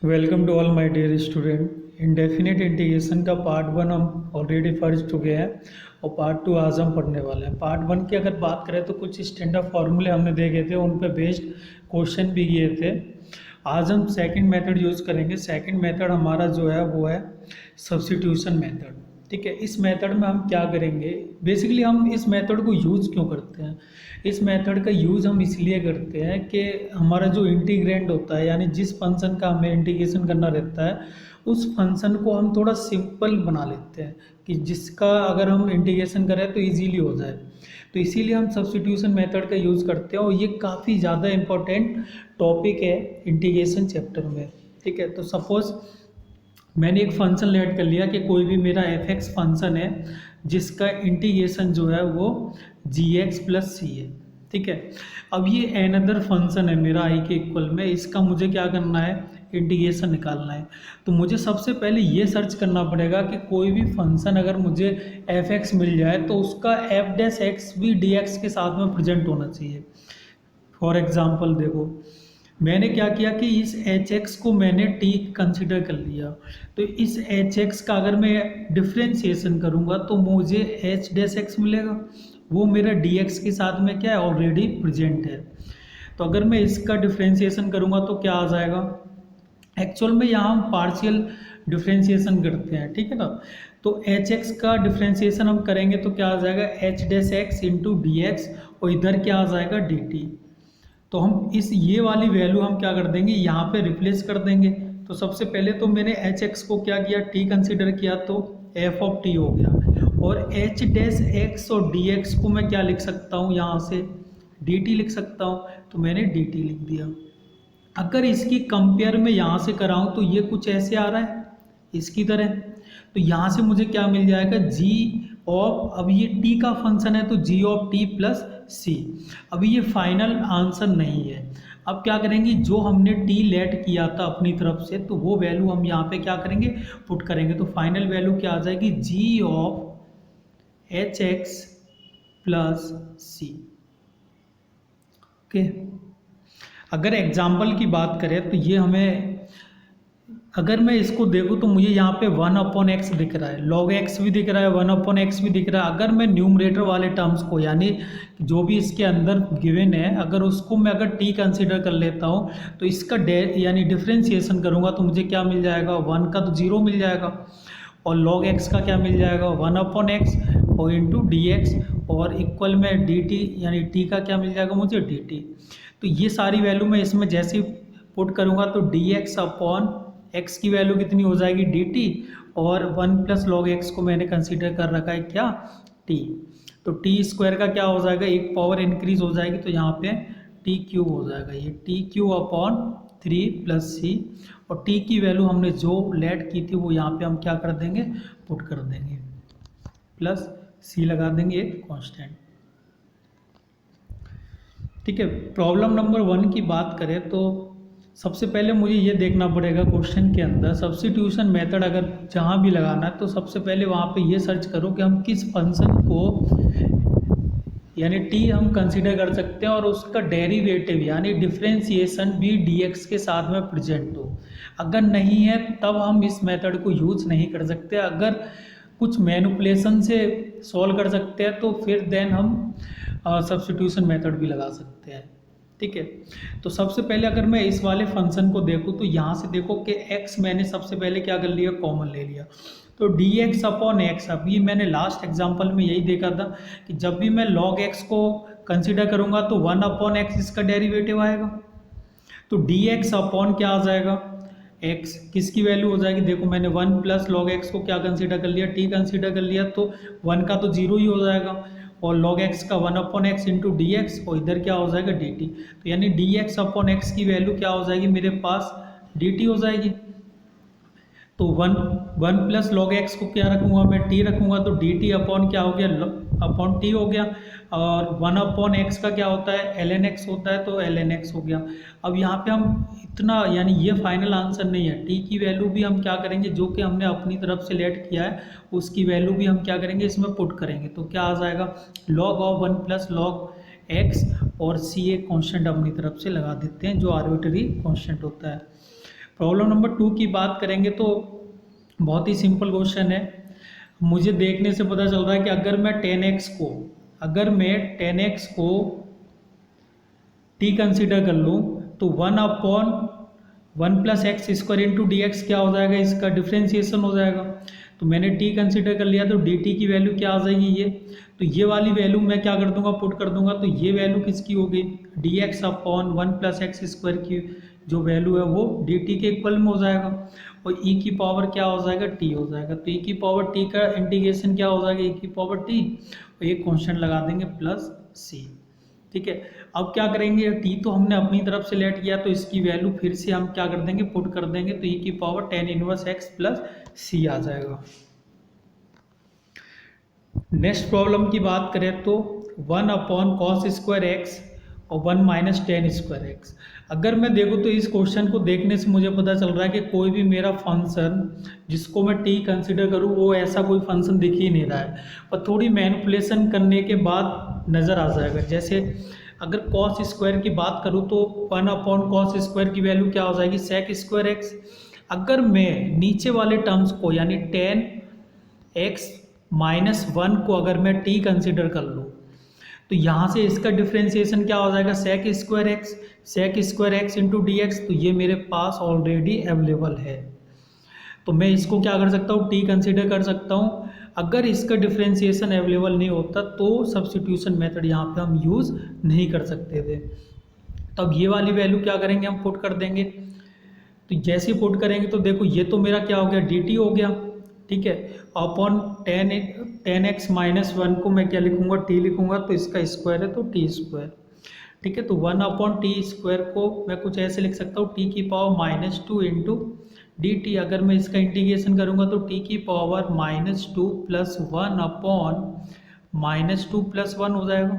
Welcome to all my dear student. Indefinite integration का part 1 हम already पढ़ चुके हैं और पार्ट 2 आज हम पढ़ने वाले हैं। पार्ट 1 की अगर बात करें तो कुछ स्टैंडर्ड फार्मूले हमने देखे थे, उन पे बेस्ड क्वेश्चन भी किए थे। आज हम सेकंड मेथड यूज़ करेंगे। सेकंड मेथड हमारा जो है वो है सब्स्टिट्यूशन मेथड। ठीक है, इस मेथड में हम क्या करेंगे, बेसिकली हम इस मेथड को यूज़ क्यों करते हैं। इस मेथड का यूज़ हम इसलिए करते हैं कि हमारा जो इंटीग्रेंड होता है, यानी जिस फंक्शन का हमें इंटीग्रेशन करना रहता है, उस फंक्शन को हम थोड़ा सिंपल बना लेते हैं कि जिसका अगर हम इंटीग्रेशन करें तो इजीली हो जाए। तो इसीलिए हम सब्स्टिट्यूशन मेथड का यूज़ करते हैं और ये काफ़ी ज़्यादा इम्पोर्टेंट टॉपिक है इंटीग्रेशन चैप्टर में। ठीक है, तो सपोज़ मैंने एक फंक्शन लेट कर लिया कि कोई भी मेरा एफ एक्स फंक्शन है जिसका इंटीग्रेशन जो है वो जी एक्स प्लस सी है। ठीक है, अब ये एन अदर फंक्शन है मेरा आई के इक्वल में, इसका मुझे क्या करना है, इंटीग्रेशन निकालना है। तो मुझे सबसे पहले ये सर्च करना पड़ेगा कि कोई भी फंक्शन अगर मुझे एफ एक्स मिल जाए तो उसका एफ डैश एक्स भी डी एक्स के साथ में प्रेजेंट होना चाहिए। फॉर एग्जाम्पल देखो, मैंने क्या किया कि इस एच एक्स को मैंने टी कंसिडर कर लिया, तो इस एच एक्स का अगर मैं डिफ्रेंशिएशन करूँगा तो मुझे एच डैश एक्स मिलेगा, वो मेरा डी एक्स के साथ में क्या है, ऑलरेडी प्रेजेंट है। तो अगर मैं इसका डिफ्रेंशिएशन करूँगा तो क्या आ जाएगा, एक्चुअल में यहाँ हम पार्शियल डिफ्रेंशिएशन करते हैं। ठीक है ना, तो एच एक्स का डिफ्रेंशिएशन हम करेंगे तो क्या आ जाएगा, H dash x into D x, और इधर क्या आ जाएगा, डी टी। तो हम इस ये वाली वैल्यू हम क्या कर देंगे, यहाँ पे रिप्लेस कर देंगे। तो सबसे पहले तो मैंने एच एक्स को क्या किया, टी कंसीडर किया, तो एफ ऑफ टी हो गया। और एच डैश एक्स और डी एक्स को मैं क्या लिख सकता हूँ, यहाँ से डी टी लिख सकता हूँ, तो मैंने डी टी लिख दिया। अगर इसकी कंपेयर में यहाँ से कराऊँ तो ये कुछ ऐसे आ रहा है इसकी तरह, तो यहाँ से मुझे क्या मिल जाएगा, जी ऑफ, अब ये टी का फंक्शन है तो जी ऑफ टी प्लस सी। अभी ये फाइनल आंसर नहीं है, अब क्या करेंगे, जो हमने टी लेट किया था अपनी तरफ से तो वो वैल्यू हम यहाँ पे क्या करेंगे, पुट करेंगे। तो फाइनल वैल्यू क्या आ जाएगी, G of H X plus C. Okay, अगर एग्जाम्पल की बात करें तो ये हमें, अगर मैं इसको देखूँ तो मुझे यहाँ पे 1/x दिख रहा है, log x भी दिख रहा है, 1/x भी दिख रहा है। अगर मैं न्यूमरेटर वाले टर्म्स को, यानी जो भी इसके अंदर गिवन है, अगर उसको मैं अगर t कंसीडर कर लेता हूँ तो इसका यानी डिफ्रेंशिएशन करूँगा तो मुझे क्या मिल जाएगा, 1 का तो 0 मिल जाएगा, और log x का क्या मिल जाएगा, 1/x और इंटू डी एक्स, और इक्वल में डी टी, यानी t का क्या मिल जाएगा मुझे, डी टी। तो ये सारी वैल्यू मैं इसमें जैसे ही पुट करूँगा तो डी एक्स अपॉन एक्स की वैल्यू कितनी हो जाएगी, डी टी, और 1 प्लस लॉग एक्स को मैंने कंसीडर कर रखा है क्या, टी। तो टी स्क्वायर का क्या हो जाएगा, एक पावर इंक्रीज हो जाएगी, तो यहाँ पे टी क्यूब हो जाएगा, ये टी क्यूब अपॉन 3 प्लस सी, और टी की वैल्यू हमने जो लेट की थी वो यहाँ पे हम क्या कर देंगे, पुट कर देंगे, प्लस सी लगा देंगे एक कांस्टेंट। ठीक है, प्रॉब्लम नंबर 1 की बात करें तो सबसे पहले मुझे ये देखना पड़ेगा क्वेश्चन के अंदर सब्स्टिट्यूशन मेथड अगर जहाँ भी लगाना है तो सबसे पहले वहाँ पे ये सर्च करो कि हम किस फंक्शन को, यानी टी हम कंसीडर कर सकते हैं और उसका डेरिवेटिव यानी डिफरेंशिएशन भी डी एक्स के साथ में प्रेजेंट हो। अगर नहीं है तब हम इस मेथड को यूज नहीं कर सकते। अगर कुछ मैनिपुलेशन से सॉल्व कर सकते हैं तो फिर देन हम सब्स्टिट्यूशन मेथड भी लगा सकते हैं। ठीक है, तो सबसे पहले अगर मैं इस वाले फंक्शन को देखूँ तो यहाँ से देखो कि x मैंने सबसे पहले क्या कर लिया, कॉमन ले लिया, तो डी एक्स अपॉन एक्स। अभी मैंने लास्ट एग्जांपल में यही देखा था कि जब भी मैं log x को कंसीडर करूँगा तो 1/x इसका डेरिवेटिव आएगा, तो डी एक्स अपॉन क्या आ जाएगा, x किसकी वैल्यू हो जाएगी, देखो मैंने 1 प्लस लॉग एक्स को क्या कंसीडर कर लिया, t कंसीडर कर लिया, तो 1 का तो 0 ही हो जाएगा, और log x का 1/x इंटू डी एक्स, और इधर क्या हो जाएगा, dt। तो यानी डी एक्स अपॉन एक्स की वैल्यू क्या हो जाएगी मेरे पास, dt हो जाएगी। तो 1 प्लस लॉग एक्स को क्या रखूँगा मैं, t रखूँगा, तो dt अपॉन क्या हो गया, अपॉन t हो गया, और 1/x का क्या होता है, ln x होता है, तो ln x हो गया। अब यहाँ पे हम इतना, यानी ये फाइनल आंसर नहीं है, t की वैल्यू भी हम क्या करेंगे, जो कि हमने अपनी तरफ से लेट किया है उसकी वैल्यू भी हम क्या करेंगे, इसमें पुट करेंगे। तो क्या आ जाएगा, log of 1 plus log x, और c एक कॉन्स्टेंट अपनी तरफ से लगा देते हैं जो आर्बिट्री कॉन्स्टेंट होता है। प्रॉब्लम नंबर 2 की बात करेंगे तो बहुत ही सिंपल क्वेश्चन है। मुझे देखने से पता चल रहा है कि अगर मैं 10x को t कंसिडर कर लूँ तो 1/1 + x² इंटू डी एक्स क्या हो जाएगा, इसका डिफ्रेंसिएशन हो जाएगा। तो मैंने t कंसिडर कर लिया तो dt की वैल्यू क्या आ जाएगी ये, तो ये वाली वैल्यू मैं क्या कर दूंगा, पुट कर दूंगा। तो ये वैल्यू किसकी होगी, dx/1 + x² की जो वैल्यू है वो dt के इक्वल में हो जाएगा और e की पावर क्या हो जाएगा, t हो जाएगा। तो e की पावर t का इंटीग्रेशन क्या हो जाएगा, e की पावर t, और ये कांस्टेंट लगा देंगे प्लस c। ठीक है, अब क्या करेंगे, t तो हमने अपनी तरफ से लेट किया तो इसकी वैल्यू फिर से हम क्या कर देंगे, पुट कर देंगे। तो e की पावर tan−1x प्लस c आ जाएगा। नेक्स्ट प्रॉब्लम की बात करें तो 1/cos² x और 1 - tan² x। अगर मैं देखूँ तो इस क्वेश्चन को देखने से मुझे पता चल रहा है कि कोई भी मेरा फंक्शन जिसको मैं t कंसिडर करूँ वो ऐसा कोई फंक्शन दिख ही नहीं रहा है, पर थोड़ी मैनिपुलेशन करने के बाद नज़र आ जाएगा। जैसे अगर cos² की बात करूँ तो 1/cos² की वैल्यू क्या हो जाएगी, sec² x। अगर मैं नीचे वाले टर्म्स को यानी tan(x−1) को अगर मैं t कंसिडर कर लूँ तो यहाँ से इसका डिफ्रेंसिएशन क्या हो जाएगा, sec² x into D x. तो ये मेरे पास ऑलरेडी अवेलेबल है, तो मैं इसको क्या कर सकता हूँ, t कंसिडर कर सकता हूँ। अगर इसका डिफ्रेंसिएशन अवेलेबल नहीं होता तो सब्स्टिट्यूशन मेथड यहाँ पे हम यूज़ नहीं कर सकते थे। तो अब ये वाली वैल्यू क्या करेंगे, हम पुट कर देंगे। तो जैसे ही पुट करेंगे तो देखो ये तो मेरा क्या हो गया, dt हो गया। ठीक है, अपॉन tan(x−1) को मैं क्या लिखूंगा, t लिखूंगा, तो इसका स्क्वायर है तो t²। ठीक है, तो 1/t² को मैं कुछ ऐसे लिख सकता हूँ, t की पावर -2 इंटू dt। अगर मैं इसका इंटीग्रेशन करूंगा तो t की पावर -2 + 1/-2 + 1 हो जाएगा।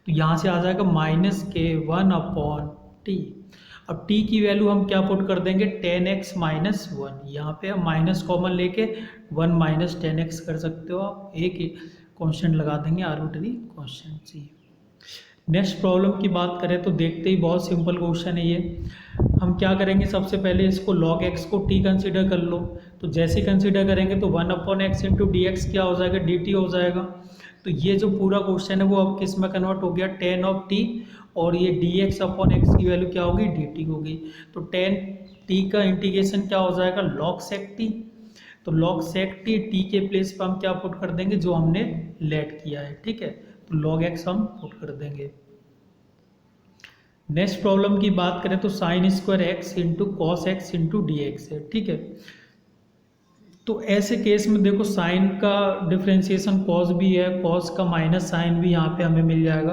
तो यहाँ से आ जाएगा -k1/t। अब t की वैल्यू हम क्या पुट कर देंगे, tan(x−1), यहाँ पे हम माइनस कॉमन लेके 1 - tan(x) कर सकते हो आप, एक ही कॉन्स्टेंट लगा देंगे, आर्बिट्ररी कॉन्स्टेंट सी। नेक्स्ट प्रॉब्लम की बात करें तो देखते ही बहुत सिंपल क्वेश्चन है ये। हम क्या करेंगे, सबसे पहले इसको log x को t कंसिडर कर लो। तो जैसे कंसिडर करेंगे तो 1/x इंटू डी एक्स क्या हो जाएगा, dt हो जाएगा। तो ये जो पूरा क्वेश्चन है वो अब किस में कन्वर्ट हो गया, tan(t) और ये dx/x की वैल्यू क्या होगी, dt होगी। तो tan(t) का इंटीग्रेशन क्या हो जाएगा, log sec(t). तो log sec(t) t के प्लेस पर हम क्या पुट कर देंगे, जो हमने लेट किया है। ठीक है, तो log x हम पुट कर देंगे। नेक्स्ट प्रॉब्लम की बात करें तो sin² x into cos X into D x है। ठीक है, तो ऐसे केस में देखो साइन का डिफ्रेंसिएशन कॉस भी है, कॉस का माइनस साइन भी यहाँ पे हमें मिल जाएगा।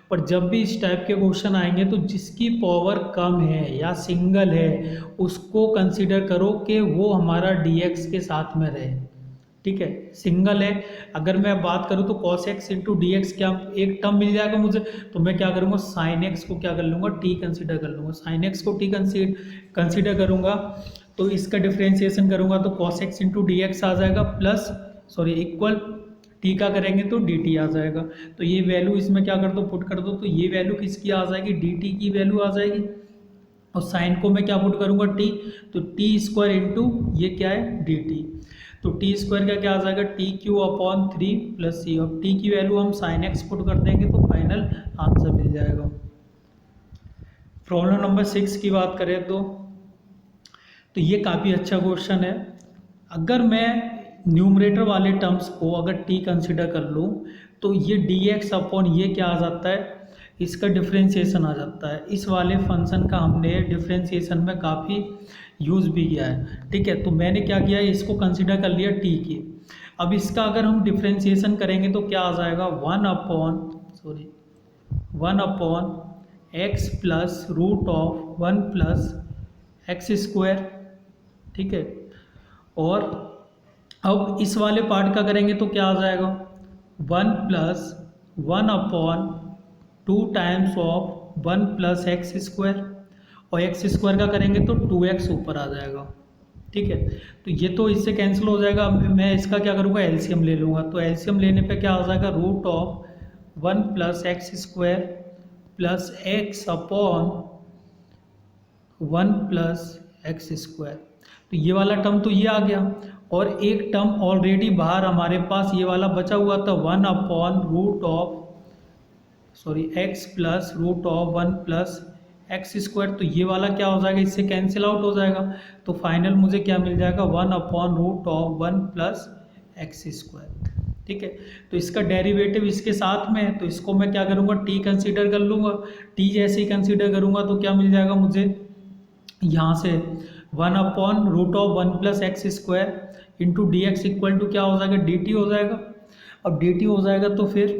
पर जब भी इस टाइप के क्वेश्चन आएंगे तो जिसकी पावर कम है या सिंगल है उसको कंसीडर करो कि वो हमारा dx के साथ में रहे। ठीक है, सिंगल है, अगर मैं बात करूँ तो cos x into D x क्या एक टर्म मिल जाएगा मुझे, तो मैं क्या करूँगा, sin x को क्या कर लूँगा, t कंसीडर कर लूँगा। sin x को t कंसीडर करूँगा तो इसका डिफ्रेंसिएशन करूँगा तो cos x into D X आ जाएगा इक्वल t का करेंगे तो dt आ जाएगा। तो ये वैल्यू इसमें क्या कर दो, पुट कर दो। तो ये वैल्यू किसकी आ जाएगी, dt की वैल्यू आ जाएगी। और साइन को मैं क्या पुट करूँगा, t, तो t² इंटू ये क्या है, dt। तो t² का क्या आ जाएगा, t³ + c। अब t की वैल्यू हम sin x पुट कर देंगे तो फाइनल आंसर मिल जाएगा। प्रॉब्लम नंबर 6 की बात करें तो ये काफ़ी अच्छा क्वेश्चन है। अगर मैं न्यूमरेटर वाले टर्म्स को अगर t कंसिडर कर लूँ तो ये dx/ ये क्या आ जाता है, इसका डिफ्रेंसिएशन आ जाता है। इस वाले फंक्शन का हमने डिफ्रेंसिएशन में काफ़ी यूज़ भी किया है। ठीक है, तो मैंने क्या किया है, इसको कंसिडर कर लिया t की। अब इसका अगर हम डिफ्रेंसिएशन करेंगे तो क्या आ जाएगा, 1/x प्लस √1 + x²। ठीक है, और अब इस वाले पार्ट का करेंगे तो क्या आ जाएगा, 1 + 1/2 टाइम्स ऑफ 1 + x², और x² का करेंगे तो 2x ऊपर आ जाएगा। ठीक है, तो ये तो इससे कैंसिल हो जाएगा। अब मैं इसका क्या करूँगा, एलसीएम ले लूँगा। तो एलसीएम लेने पे क्या आ जाएगा, √1 + x² + x/2 one plus x square. तो ये वाला टर्म तो ये आ गया, और एक टर्म ऑलरेडी बाहर हमारे पास ये वाला बचा हुआ था, one upon root of x plus root of one plus x square. तो ये वाला क्या हो जाएगा, इससे कैंसिल आउट हो जाएगा। तो फाइनल मुझे क्या मिल जाएगा, one upon root of one plus x square. ठीक है, तो इसका डेरिवेटिव इसके साथ में है, तो इसको मैं क्या करूँगा, टी कंसीडर कर लूँगा। टी जैसे ही कंसीडर करूँगा तो क्या मिल जाएगा मुझे, यहाँ से one upon root of one plus x square into D x equal to क्या हो जाएगा, डी टी हो जाएगा। अब डी टी हो जाएगा तो फिर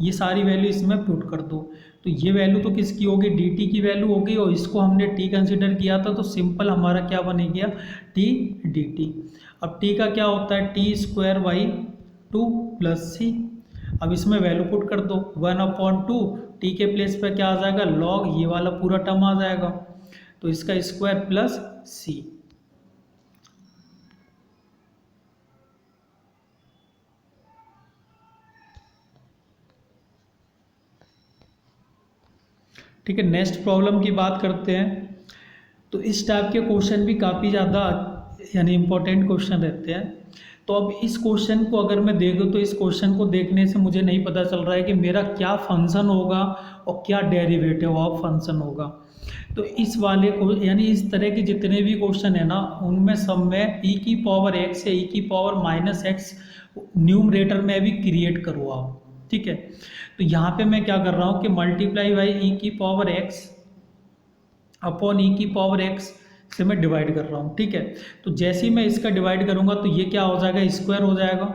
ये सारी वैल्यू इसमें पुट कर दो। तो ये वैल्यू तो किसकी होगी, डी टी की वैल्यू होगी, और इसको हमने टी कंसिडर किया था, तो सिंपल हमारा क्या बने गया, टी डी टी। अब टी का क्या होता है, T square by two plus C. अब इसमें वैल्यू पुट कर दो, वन अपॉन टू, टी के प्लेस पे क्या आ जाएगा, लॉग ये वाला पूरा टर्म आ जाएगा, तो इसका स्क्वायर प्लस सी। ठीक है, नेक्स्ट प्रॉब्लम की बात करते हैं। तो इस टाइप के क्वेश्चन भी काफ़ी ज़्यादा यानी इम्पोर्टेंट क्वेश्चन रहते हैं। तो अब इस क्वेश्चन को अगर मैं देखूँ तो इस क्वेश्चन को देखने से मुझे नहीं पता चल रहा है कि मेरा क्या फंक्शन होगा और क्या डेरिवेटिव ऑफ फंक्शन होगा। तो इस वाले को यानी इस तरह के जितने भी क्वेश्चन है ना, उनमें सब में ई की पावर एक्स या ई की पावर माइनस एक्स न्यूमरेटर में भी क्रिएट करो आप। ठीक है, तो यहाँ पे मैं क्या कर रहा हूँ कि मल्टीप्लाई बाई ई की पावर एक्स अपॉन ई की पावर एक्स से मैं डिवाइड कर रहा हूँ। ठीक है, तो जैसे ही मैं इसका डिवाइड करूँगा तो ये क्या हो जाएगा, स्क्वायर हो जाएगा,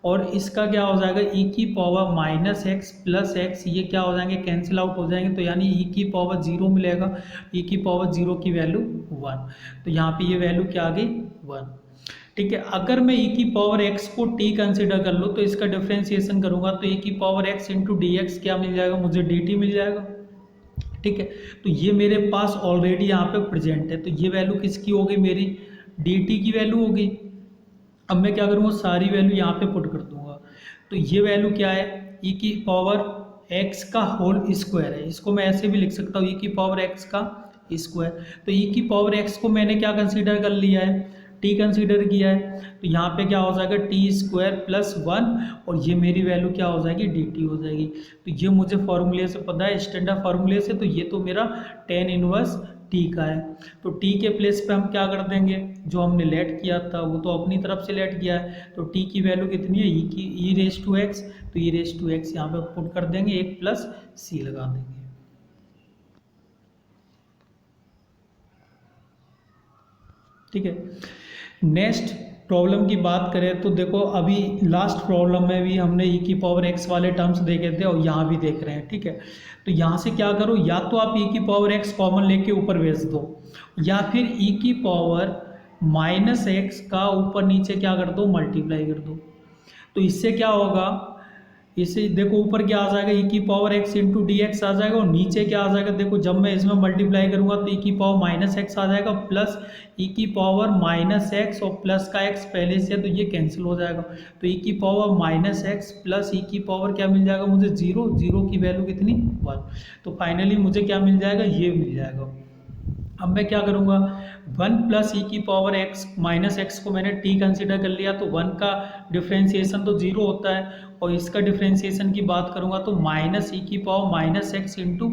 और इसका क्या हो जाएगा, ई की power minus x plus x, ये क्या हो जाएंगे, कैंसिल आउट हो जाएंगे। तो यानी ई की पावर जीरो मिलेगा, ई की पावर जीरो की वैल्यू वन। तो यहाँ पे ये वैल्यू क्या आ गई, वन। ठीक है, अगर मैं ई की पावर एक्स को टी कंसिडर कर लूँ तो इसका डिफ्रेंसिएशन करूँगा तो ई की power X into D x क्या मिल जाएगा, मुझे डी टी मिल जाएगा। ठीक है, तो ये मेरे पास ऑलरेडी यहाँ पे प्रेजेंट है, तो ये वैल्यू किसकी होगी, मेरी डी टी की वैल्यू होगी। अब मैं क्या करूँगा, सारी वैल्यू यहाँ पे पुट कर दूंगा। तो ये वैल्यू क्या है, ई की पावर एक्स का होल स्क्वायर है, इसको मैं ऐसे भी लिख सकता हूँ, ई की पावर एक्स का स्क्वायर। तो ई की पावर एक्स को मैंने क्या कंसीडर कर लिया है, टी कंसीडर किया है। तो यहाँ पे क्या हो जाएगा, टी स्क्वायर प्लस वन, और ये मेरी वैल्यू क्या हो जाएगी, डी टी हो जाएगी। तो ये मुझे फॉर्मूले से पता है, स्टैंडर्ड फार्मूले से, तो ये तो मेरा टेन इनवर्स टी का है। तो टी के प्लेस पे हम क्या कर देंगे, जो हमने लेट किया था वो तो अपनी तरफ से लेट किया है, तो टी की वैल्यू कितनी है, ई की ई रेस टू एक्स, तो ई रेस टू एक्स यहाँ पे पुट कर देंगे, एक प्लस सी लगा देंगे। ठीक है, नेक्स्ट प्रॉब्लम की बात करें तो देखो, अभी लास्ट प्रॉब्लम में भी हमने ई की पावर एक्स वाले टर्म्स देखे थे और यहाँ भी देख रहे हैं। ठीक है, तो यहाँ से क्या करो, या तो आप ई की पावर एक्स कॉमन लेके ऊपर भेज दो, या फिर ई की पावर माइनस एक्स का ऊपर नीचे क्या कर दो, मल्टीप्लाई कर दो। तो इससे क्या होगा, इसे देखो ऊपर क्या आ जाएगा, ई की power X into D X आ जाएगा, और नीचे क्या आ जाएगा, देखो जब मैं इसमें मल्टीप्लाई करूंगा तो ई की पावर माइनस एक्स आ जाएगा, प्लस ई की पावर माइनस एक्स और प्लस का एक्स पहले से है तो ये कैंसिल हो जाएगा। तो ई की पावर माइनस एक्स प्लस ई की पावर क्या मिल जाएगा मुझे, जीरो, जीरो की वैल्यू कितनी, वन। तो फाइनली मुझे क्या मिल जाएगा, ये मिल जाएगा। अब मैं क्या करूँगा, वन प्लस ई की पावर एक्स माइनस एक्स को मैंने टी कंसिडर कर लिया, तो वन का डिफ्रेंसिएशन तो जीरो होता है, और इसका डिफ्रेंसिएशन की बात करूँगा तो माइनस ई की power minus x into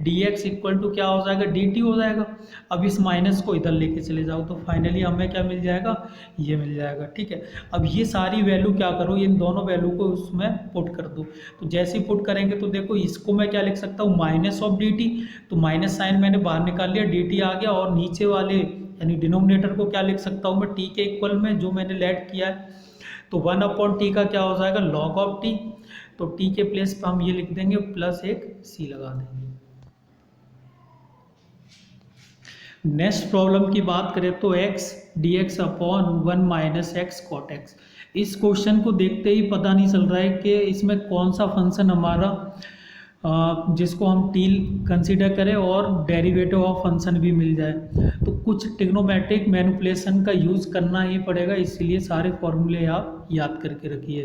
D x equal to क्या हो जाएगा, डी टी हो जाएगा। अब इस माइनस को इधर लेके चले जाओ तो फाइनली हमें क्या मिल जाएगा, ये मिल जाएगा। ठीक है, अब ये सारी वैल्यू क्या करो, इन दोनों वैल्यू को उसमें पुट कर दो। तो जैसे ही पुट करेंगे तो देखो इसको मैं क्या लिख सकता हूँ, माइनस ऑफ डी टी, तो माइनस साइन मैंने बाहर निकाल लिया, डी टी आ गया, और नीचे वाले यानी डिनोमिनेटर को क्या लिख सकता हूँ मैं, टी के इक्वल में जो मैंने लेट किया है, तो वन अपॉन टी का क्या हो जाएगा, लॉग ऑफ टी। तो टी के प्लेस पर हम ये लिख देंगे, प्लस एक सी लगा देंगे। नेक्स्ट प्रॉब्लम की बात करें तो x d x upon one minus x cot x. इस क्वेश्चन को देखते ही पता नहीं चल रहा है कि इसमें कौन सा फंक्शन हमारा जिसको हम टी कंसीडर करें और डेरिवेटिव ऑफ फंक्शन भी मिल जाए। तो कुछ ट्रिग्नोमेट्रिक मैनिपुलेशन का यूज़ करना ही पड़ेगा, इसीलिए सारे फॉर्मूले आप याद करके रखिए।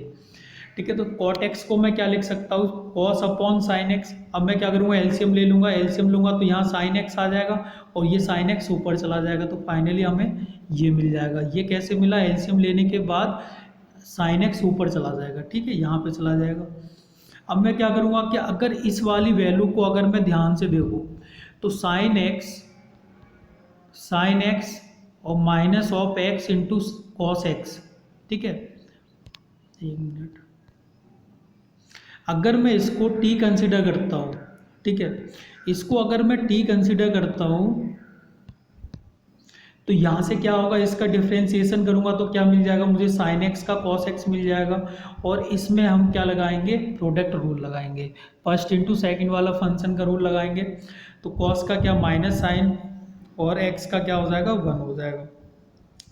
ठीक है। तो कॉट एक्स को मैं क्या लिख सकता हूँ, कॉस अपॉन साइन एक्स। अब मैं क्या करूँगा, एलसीएम ले लूँगा, एलसीएम लूँगा तो यहाँ साइन एक्स आ जाएगा और ये साइन एक्स ऊपर चला जाएगा, तो फाइनली हमें ये मिल जाएगा। ये कैसे मिला, एलसीएम लेने के बाद साइन एक्स ऊपर चला जाएगा, ठीक है, यहाँ पे चला जाएगा। अब मैं क्या करूँगा कि अगर इस वाली वैल्यू को अगर मैं ध्यान से देखूँ तो साइन एक्स और minus of x into cos x, ठीक है। एक मिनट, अगर मैं इसको t कंसिडर करता हूँ, ठीक है, इसको अगर मैं t कंसिडर करता हूँ तो यहाँ से क्या होगा, इसका डिफ्रेंसिएशन करूँगा तो क्या मिल जाएगा मुझे, साइन एक्स का कॉस एक्स मिल जाएगा। और इसमें हम क्या लगाएंगे, प्रोडक्ट रूल लगाएंगे, फर्स्ट इंटू सेकेंड वाला फंक्शन का रूल लगाएंगे। तो कॉस का क्या माइनस साइन और एक्स का क्या हो जाएगा 1 हो जाएगा।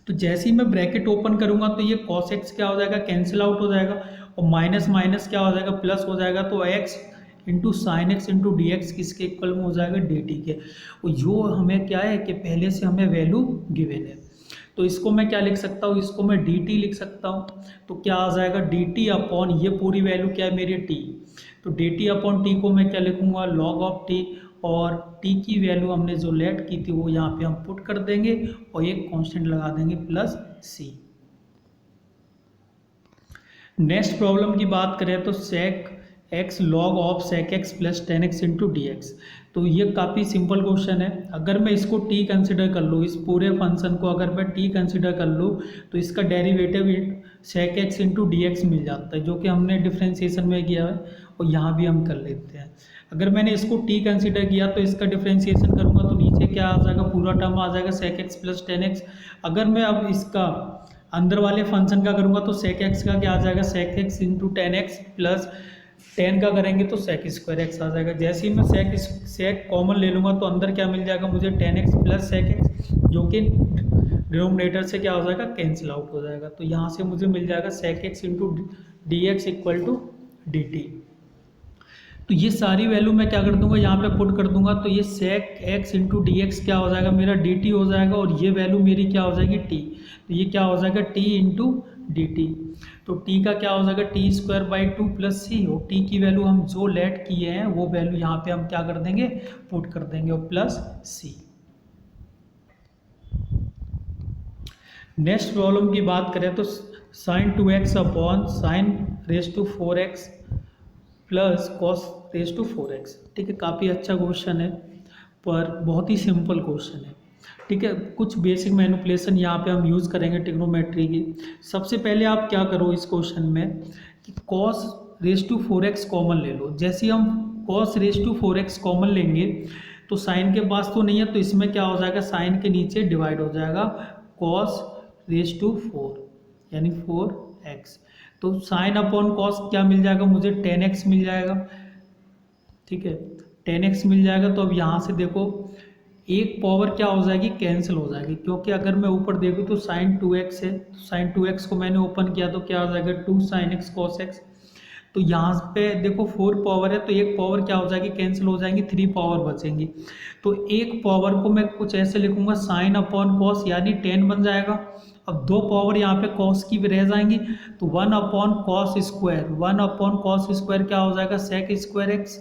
तो जैसे ही मैं ब्रैकेट ओपन करूँगा तो ये कॉस एक्स क्या हो जाएगा, कैंसिल आउट हो जाएगा और माइनस माइनस क्या हो जाएगा, प्लस हो जाएगा। तो x into sine X into D x किसके इक्वल में हो जाएगा, डी टी के। और जो हमें क्या है कि पहले से हमें वैल्यू गिवन है, तो इसको मैं क्या लिख सकता हूँ, इसको मैं डी टी लिख सकता हूँ। तो क्या आ जाएगा, डी टी अपॉन ये पूरी वैल्यू क्या है मेरी टी, तो डी टी अपॉन टी को मैं क्या लिखूँगा, लॉग ऑफ टी, और टी की वैल्यू हमने जो लेट की थी वो यहाँ पे हम पुट कर देंगे और एक कांस्टेंट लगा देंगे प्लस सी। नेक्स्ट प्रॉब्लम की बात करें तो sec x log of sec x plus ten x into D x. तो ये काफ़ी सिंपल क्वेश्चन है। अगर मैं इसको t कंसिडर कर लूँ, इस पूरे फंक्शन को अगर मैं t कंसिडर कर लूँ तो इसका derivative sec x into D x मिल जाता है, जो कि हमने डिफ्रेंसिएशन में किया है और यहाँ भी हम कर लेते हैं। अगर मैंने इसको t कंसिडर किया तो इसका डिफ्रेंसिएशन करूँगा तो नीचे क्या आ जाएगा, पूरा टर्म आ जाएगा sec x plus ten x. अगर मैं अब इसका अंदर वाले फंक्शन का करूँगा तो सेक एक्स का क्या आ जाएगा, sec x into ten x plus 10 का करेंगे तो सेक स्क्वायर एक्स आ जाएगा। जैसे ही मैं सेक कॉमन ले लूँगा तो अंदर क्या मिल जाएगा मुझे, 10x प्लस सेक एक्स, जो कि डिनोमिनेटर से क्या हो जाएगा, कैंसिल आउट हो जाएगा। तो यहाँ से मुझे मिल जाएगा sec x into D x equal to d t. तो ये सारी वैल्यू मैं क्या कर दूंगा, यहाँ पे पुट कर दूंगा। तो ये sec x into D x क्या हो जाएगा मेरा, डी टी हो जाएगा, और ये वैल्यू मेरी क्या हो जाएगी, टी। तो ये क्या हो जाएगा, टी इंटू डी टी। तो टी का क्या हो जाएगा, टी स्क्वायर बाई 2 प्लस सी। और टी की वैल्यू हम जो लेट किए हैं वो वैल्यू यहाँ पे हम क्या कर देंगे, पुट कर देंगे, और प्लस सी। नेक्स्ट प्रॉब्लम की बात करें तो sine 2x upon sine raise to 4x plus cos raise to 4x। ठीक है, काफ़ी अच्छा क्वेश्चन है पर बहुत ही सिंपल क्वेश्चन है। ठीक है, कुछ बेसिक मैनिपुलेशन यहाँ पे हम यूज़ करेंगे ट्रिग्नोमेट्री की। सबसे पहले आप क्या करो इस क्वेश्चन में कि cos raise to 4x common ले लो। जैसे हम cos raise to 4x common लेंगे तो साइन के पास तो नहीं है, तो इसमें क्या हो जाएगा, साइन के नीचे डिवाइड हो जाएगा कॉस रेज टू 4 यानी 4x। तो साइन अपॉन कॉस क्या मिल जाएगा मुझे, 10x मिल जाएगा। ठीक है, 10x मिल जाएगा। तो अब यहाँ से देखो एक पावर क्या हो जाएगी, कैंसिल हो जाएगी, क्योंकि अगर मैं ऊपर देखूँ तो साइन 2x है, तो साइन 2x को मैंने ओपन किया तो क्या हो जाएगा 2 साइन एक्स कॉस एक्स। तो यहाँ पे देखो 4 पावर है तो एक पावर क्या हो जाएगी, कैंसिल हो जाएंगी, 3 पावर बचेंगी। तो एक पावर को मैं कुछ ऐसे लिखूंगा साइन अपॉन कॉस यानी 10 बन जाएगा। अब 2 पावर यहाँ पे कॉस की भी रह जाएंगी तो 1 upon cos square, 1 upon cos square क्या हो जाएगा, सेक स्क्वायर एक्स।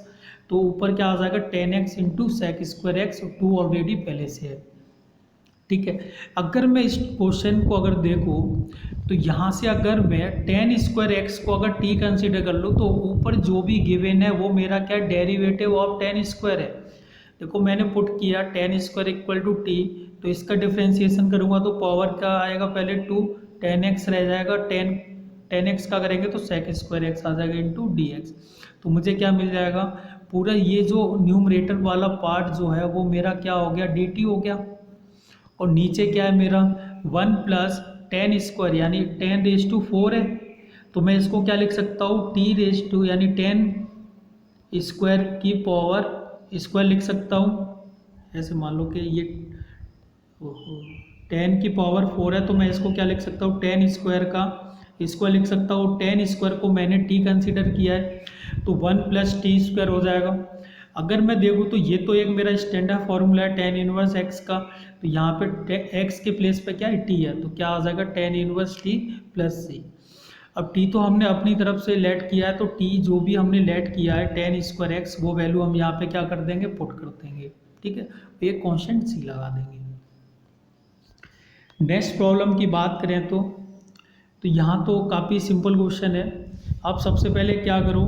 तो ऊपर क्या आ जाएगा 10x into sec square x, 2 already पहले से है। ठीक है, अगर मैं इस क्वेश्चन को अगर देखूँ तो यहाँ से अगर मैं 10 स्क्वायर एक्स को अगर t कंसीडर कर लूँ तो ऊपर जो भी गिवन है वो मेरा क्या डेरिवेटिव ऑफ 10 स्क्वायर है। देखो मैंने पुट किया 10 स्क्वायर इक्वल टू टी, तो इसका डिफ्रेंसिएशन करूँगा तो पावर का आएगा पहले 2, 10x रह जाएगा, 10x का करेंगे तो सेक स्क्वायर एक्स आ जाएगा इंटू डी एक्स। तो मुझे क्या मिल जाएगा, पूरा ये जो न्यूमरेटर वाला पार्ट जो है वो मेरा क्या हो गया, डी टी हो गया। और नीचे क्या है मेरा 1 प्लस 10 स्क्वायर यानी 10 रेज टू 4 है। तो मैं इसको क्या लिख सकता हूँ, टी रेज टू यानी 10 स्क्वायर की पावर स्क्वायर लिख सकता हूँ। ऐसे मान लो कि ये 10 की पावर 4 है तो मैं इसको क्या लिख सकता हूँ, 10 स्क्वायर का स्क्वायर लिख सकता हूँ। 10 स्क्वायर को मैंने टी कंसीडर किया है तो 1 प्लस टी स्क्वायर हो जाएगा। अगर मैं देखूँ तो ये तो एक मेरा स्टैंडर्ड फॉर्मूला है tan इनवर्स x का, तो यहाँ पे x के प्लेस पे क्या है, t है, तो क्या आ जाएगा tan inverse t plus C. अब टी तो हमने अपनी तरफ से लेट किया है, तो टी जो भी हमने लेट किया है टेन स्क्वायर एक्स, वो वैल्यू हम यहाँ पे क्या कर देंगे, पुट कर देंगे। ठीक है, तो ये कॉन्स्टेंट सी लगा देंगे। नेक्स्ट प्रॉब्लम की बात करें तो यहाँ तो काफ़ी सिंपल क्वेश्चन है। आप सबसे पहले क्या करो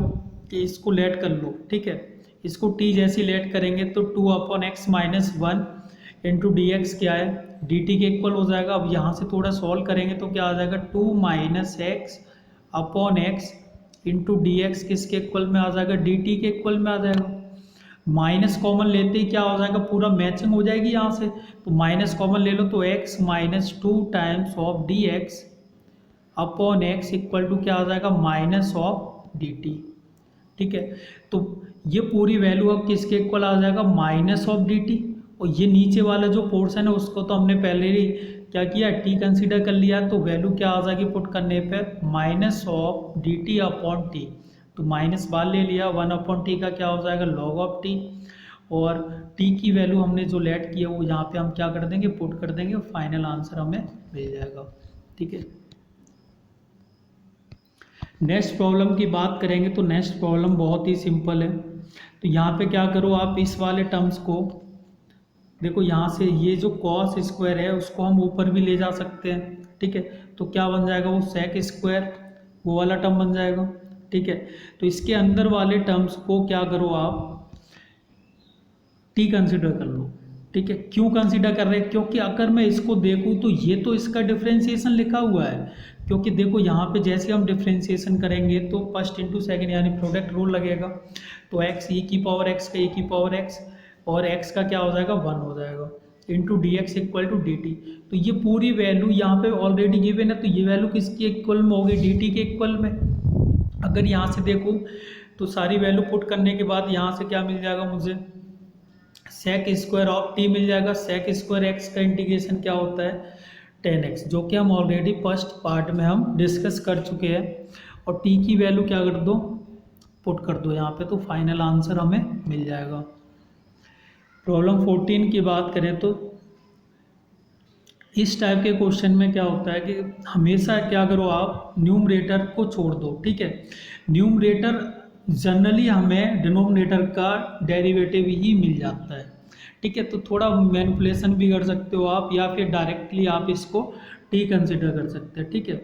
कि इसको लेट कर लो। ठीक है, इसको टी जैसी लेट करेंगे तो 2/x minus 1 into D x क्या है, डी टी के इक्वल हो जाएगा। अब यहाँ से थोड़ा सॉल्व करेंगे तो क्या आ जाएगा, 2 minus x upon x into D x किसके इक्वल में आ जाएगा, डी टी के इक्वल में आ जाएगा। माइनस कॉमन लेते ही क्या हो जाएगा, पूरा मैचिंग हो जाएगी यहाँ से। तो माइनस कॉमन ले लो तो x minus 2 times of d x upon x equal to क्या आ जाएगा, माइनस ऑफ डी टी। ठीक है, तो ये पूरी वैल्यू अब किसके इक्वल आ जाएगा, माइनस ऑफ डी टी। और ये नीचे वाला जो पोर्शन है उसको तो हमने पहले ही क्या किया, टी कंसीडर कर लिया, तो वैल्यू क्या आ जाएगी पुट करने पे, minus of D T upon T. तो माइनस बाहर ले लिया, 1/t का क्या हो जाएगा, लॉग ऑफ टी। और टी की वैल्यू हमने जो लेट की है वो यहाँ पे हम क्या कर देंगे, पुट कर देंगे, फाइनल आंसर हमें मिल जाएगा। ठीक है, नेक्स्ट प्रॉब्लम की बात करेंगे तो नेक्स्ट प्रॉब्लम बहुत ही सिंपल है। तो यहाँ पे क्या करो, आप इस वाले टर्म्स को देखो, यहाँ से ये जो कॉस स्क्वायर है उसको हम ऊपर भी ले जा सकते हैं। ठीक है, तो क्या बन जाएगा, वो सेक स्क्वायर वो वाला टर्म बन जाएगा। ठीक है, तो इसके अंदर वाले टर्म्स को क्या करो, आप टी कंसिडर कर लो। ठीक है, क्यों कंसिडर कर रहे हैं, क्योंकि अगर मैं इसको देखूँ तो ये तो इसका डिफ्रेंशिएशन लिखा हुआ है। क्योंकि देखो यहाँ पे जैसे हम डिफ्रेंशिएशन करेंगे तो फर्स्ट इंटू सेकेंड यानी प्रोडक्ट रूल लगेगा। तो एक्स ई की पावर एक्स का ई की पावर एक्स और x का क्या हो जाएगा, 1 हो जाएगा into D x equal to d t. तो ये पूरी वैल्यू यहाँ पे ऑलरेडी गिवन है, तो ये वैल्यू किसकी इक्वल में होगी, डी टी के इक्वल में। अगर यहाँ से देखो तो सारी वैल्यू पुट करने के बाद यहाँ से क्या मिल जाएगा मुझे, सेक स्क्वायर ऑफ टी मिल जाएगा। सेक स्क्वायर एक्स का इंटीग्रेशन क्या होता है, 10x, जो कि हम ऑलरेडी फर्स्ट पार्ट में हम डिस्कस कर चुके हैं। और टी की वैल्यू क्या कर दो, पुट कर दो यहाँ पे, तो फाइनल आंसर हमें मिल जाएगा। प्रॉब्लम 14 की बात करें तो इस टाइप के क्वेश्चन में क्या होता है कि हमेशा क्या करो, आप न्यूमरेटर को छोड़ दो। ठीक है, न्यूमरेटर जनरली हमें डिनोमिनेटर का डेरिवेटिव ही मिल जाता है। ठीक है, तो थोड़ा मैनिपुलेशन भी कर सकते हो आप, या फिर डायरेक्टली आप इसको टी कंसिडर कर सकते हैं। ठीक है,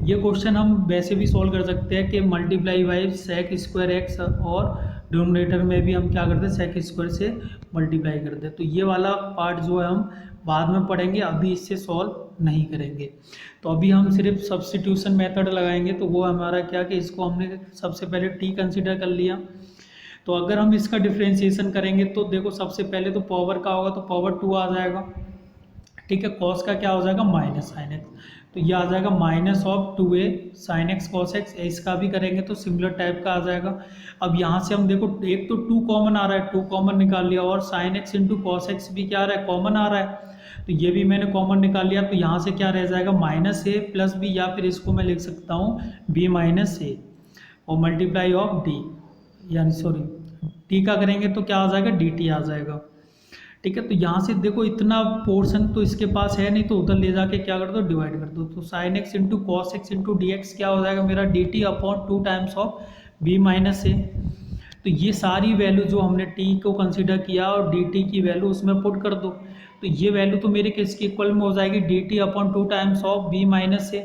ये क्वेश्चन हम वैसे भी सॉल्व कर सकते हैं कि multiply by sec square x, और डिनोमिनेटर में भी हम क्या करते हैं, सेक स्क्वायर से मल्टीप्लाई करते हैं। तो ये वाला पार्ट जो है हम बाद में पढ़ेंगे, अभी इससे सॉल्व नहीं करेंगे। तो अभी हम सिर्फ सब्स्टिट्यूशन मेथड लगाएंगे। तो वो हमारा क्या कि इसको हमने सबसे पहले टी कंसिडर कर लिया। तो अगर हम इसका डिफ्रेंशिएशन करेंगे तो देखो, सबसे पहले तो पावर का होगा तो पावर 2 आ जाएगा। ठीक है, कॉस का क्या हो जाएगा, माइनस साइन एक्स, तो ये आ जाएगा minus of 2a sine x cos x. इसका भी करेंगे तो सिमिलर टाइप का आ जाएगा। अब यहाँ से हम देखो, एक तो 2 कॉमन आ रहा है, 2 कॉमन निकाल लिया, और sign X into cos x भी क्या आ रहा है, कॉमन आ रहा है, तो ये भी मैंने कॉमन निकाल लिया। तो यहाँ से क्या रह जाएगा, माइनस ए प्लस बी, या फिर इसको मैं लिख सकता हूँ बी माइनस ए, और मल्टीप्लाई ऑफ डी, यानी सॉरी टी का करेंगे तो क्या आ जाएगा, डी टी आ जाएगा। ठीक है, तो यहाँ से देखो इतना पोर्शन तो इसके पास है नहीं, तो उधर ले जाके क्या कर दो, डिवाइड कर दो। तो sine X into cos X into D x क्या हो जाएगा मेरा, D T upon 2 times of B minus ए। तो ये सारी वैल्यू जो हमने टी को कंसिडर किया और डी टी की वैल्यू उसमें पुट कर दो। तो ये वैल्यू तो मेरे किसके इक्वल में हो जाएगी, d T upon 2 times of B minus ए।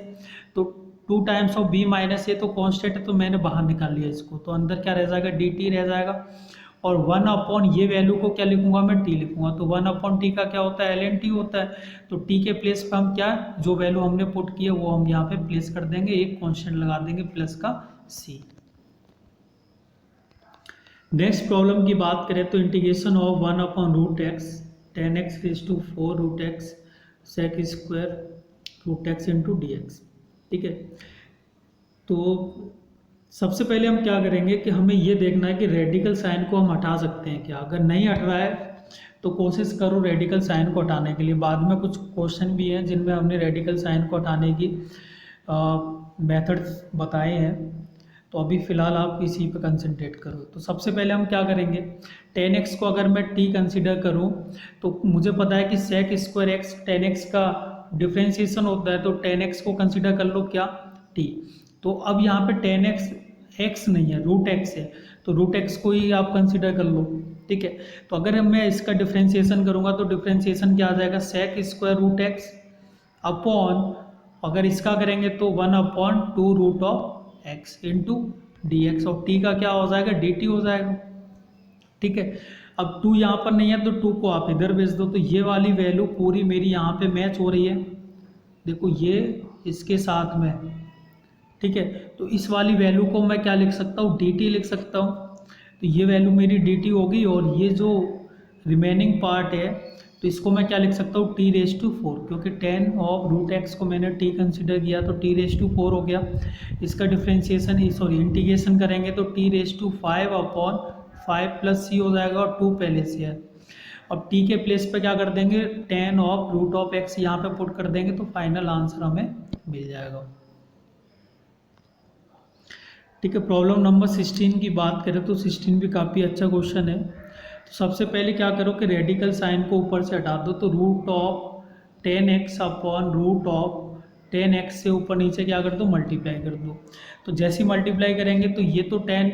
तो 2 टाइम्स ऑफ बी माइनस ए तो कॉन्स्टेंट है, तो मैंने बाहर निकाल लिया इसको, तो अंदर क्या रह जाएगा, डी टी रह जाएगा। और 1 अपॉन ये वैल्यू को क्या लिखूंगा, मैं टी लिखूंगा। तो 1 अपॉन टी का क्या होता है, एल एन टी होता है। तो टी के प्लेस पर हम क्या, जो वैल्यू हमने पुट की है वो हम यहाँ पे प्लेस कर देंगे, एक कांस्टेंट लगा देंगे प्लस का सी। नेक्स्ट प्रॉब्लम की बात करें तो integration of 1 upon root x 10x raise to 4 root x sec square root x into D x. ठीक है, तो सबसे पहले हम क्या करेंगे कि हमें ये देखना है कि रेडिकल साइन को हम हटा सकते हैं क्या। अगर नहीं हट रहा है तो कोशिश करो रेडिकल साइन को हटाने के लिए। बाद में कुछ क्वेश्चन भी हैं जिनमें हमने रेडिकल साइन को हटाने की मेथड्स बताए हैं। तो अभी फ़िलहाल आप इसी पे कंसंट्रेट करो। तो सबसे पहले हम क्या करेंगे, 10x को अगर मैं t कंसिडर करूं तो मुझे पता है कि सेक स्क्वायर एक्स 10x का डिफ्रेंशिएशन होता है। तो 10x को कंसिडर कर लो क्या, t। तो अब यहाँ पे टेन एक्स एक्स नहीं है, रूट एक्स है, तो रूट एक्स को ही आप कंसिडर कर लो। ठीक है, तो अगर मैं इसका डिफ्रेंसिएशन करूँगा तो डिफ्रेंसिएशन क्या आ जाएगा, sec square root x upon, अगर इसका करेंगे तो 1/2 root of x into D x, और टी का क्या हो जाएगा, डी टी हो जाएगा। ठीक है, अब 2 यहाँ पर नहीं है तो 2 को आप इधर भेज दो, तो ये वाली वैल्यू पूरी मेरी यहाँ पे मैच हो रही है। देखो ये इसके साथ में, ठीक है, तो इस वाली वैल्यू को मैं क्या लिख सकता हूँ, डी टी लिख सकता हूँ। तो ये वैल्यू मेरी डी टी होगी, और ये जो रिमेनिंग पार्ट है तो इसको मैं क्या लिख सकता हूँ, t⁴, क्योंकि 10 ऑफ रूट एक्स को मैंने t कंसिडर किया तो t⁴ हो गया। इसका डिफ्रेंशिएशन इंटीग्रेशन करेंगे तो t⁵/5 प्लस c हो जाएगा, और 2 पहले से है। अब t के प्लेस पे क्या कर देंगे, 10 ऑफ रूट ऑफ एक्स यहाँ पे पुट कर देंगे, तो फाइनल आंसर हमें मिल जाएगा। ठीक है, प्रॉब्लम नंबर 16 की बात करें तो 16 भी काफ़ी अच्छा क्वेश्चन है। तो सबसे पहले क्या करो कि रेडिकल साइन को ऊपर से हटा दो, तो √10x अपॉन √10x से ऊपर नीचे क्या कर दो, मल्टीप्लाई कर दो। तो जैसे ही मल्टीप्लाई करेंगे तो ये तो 10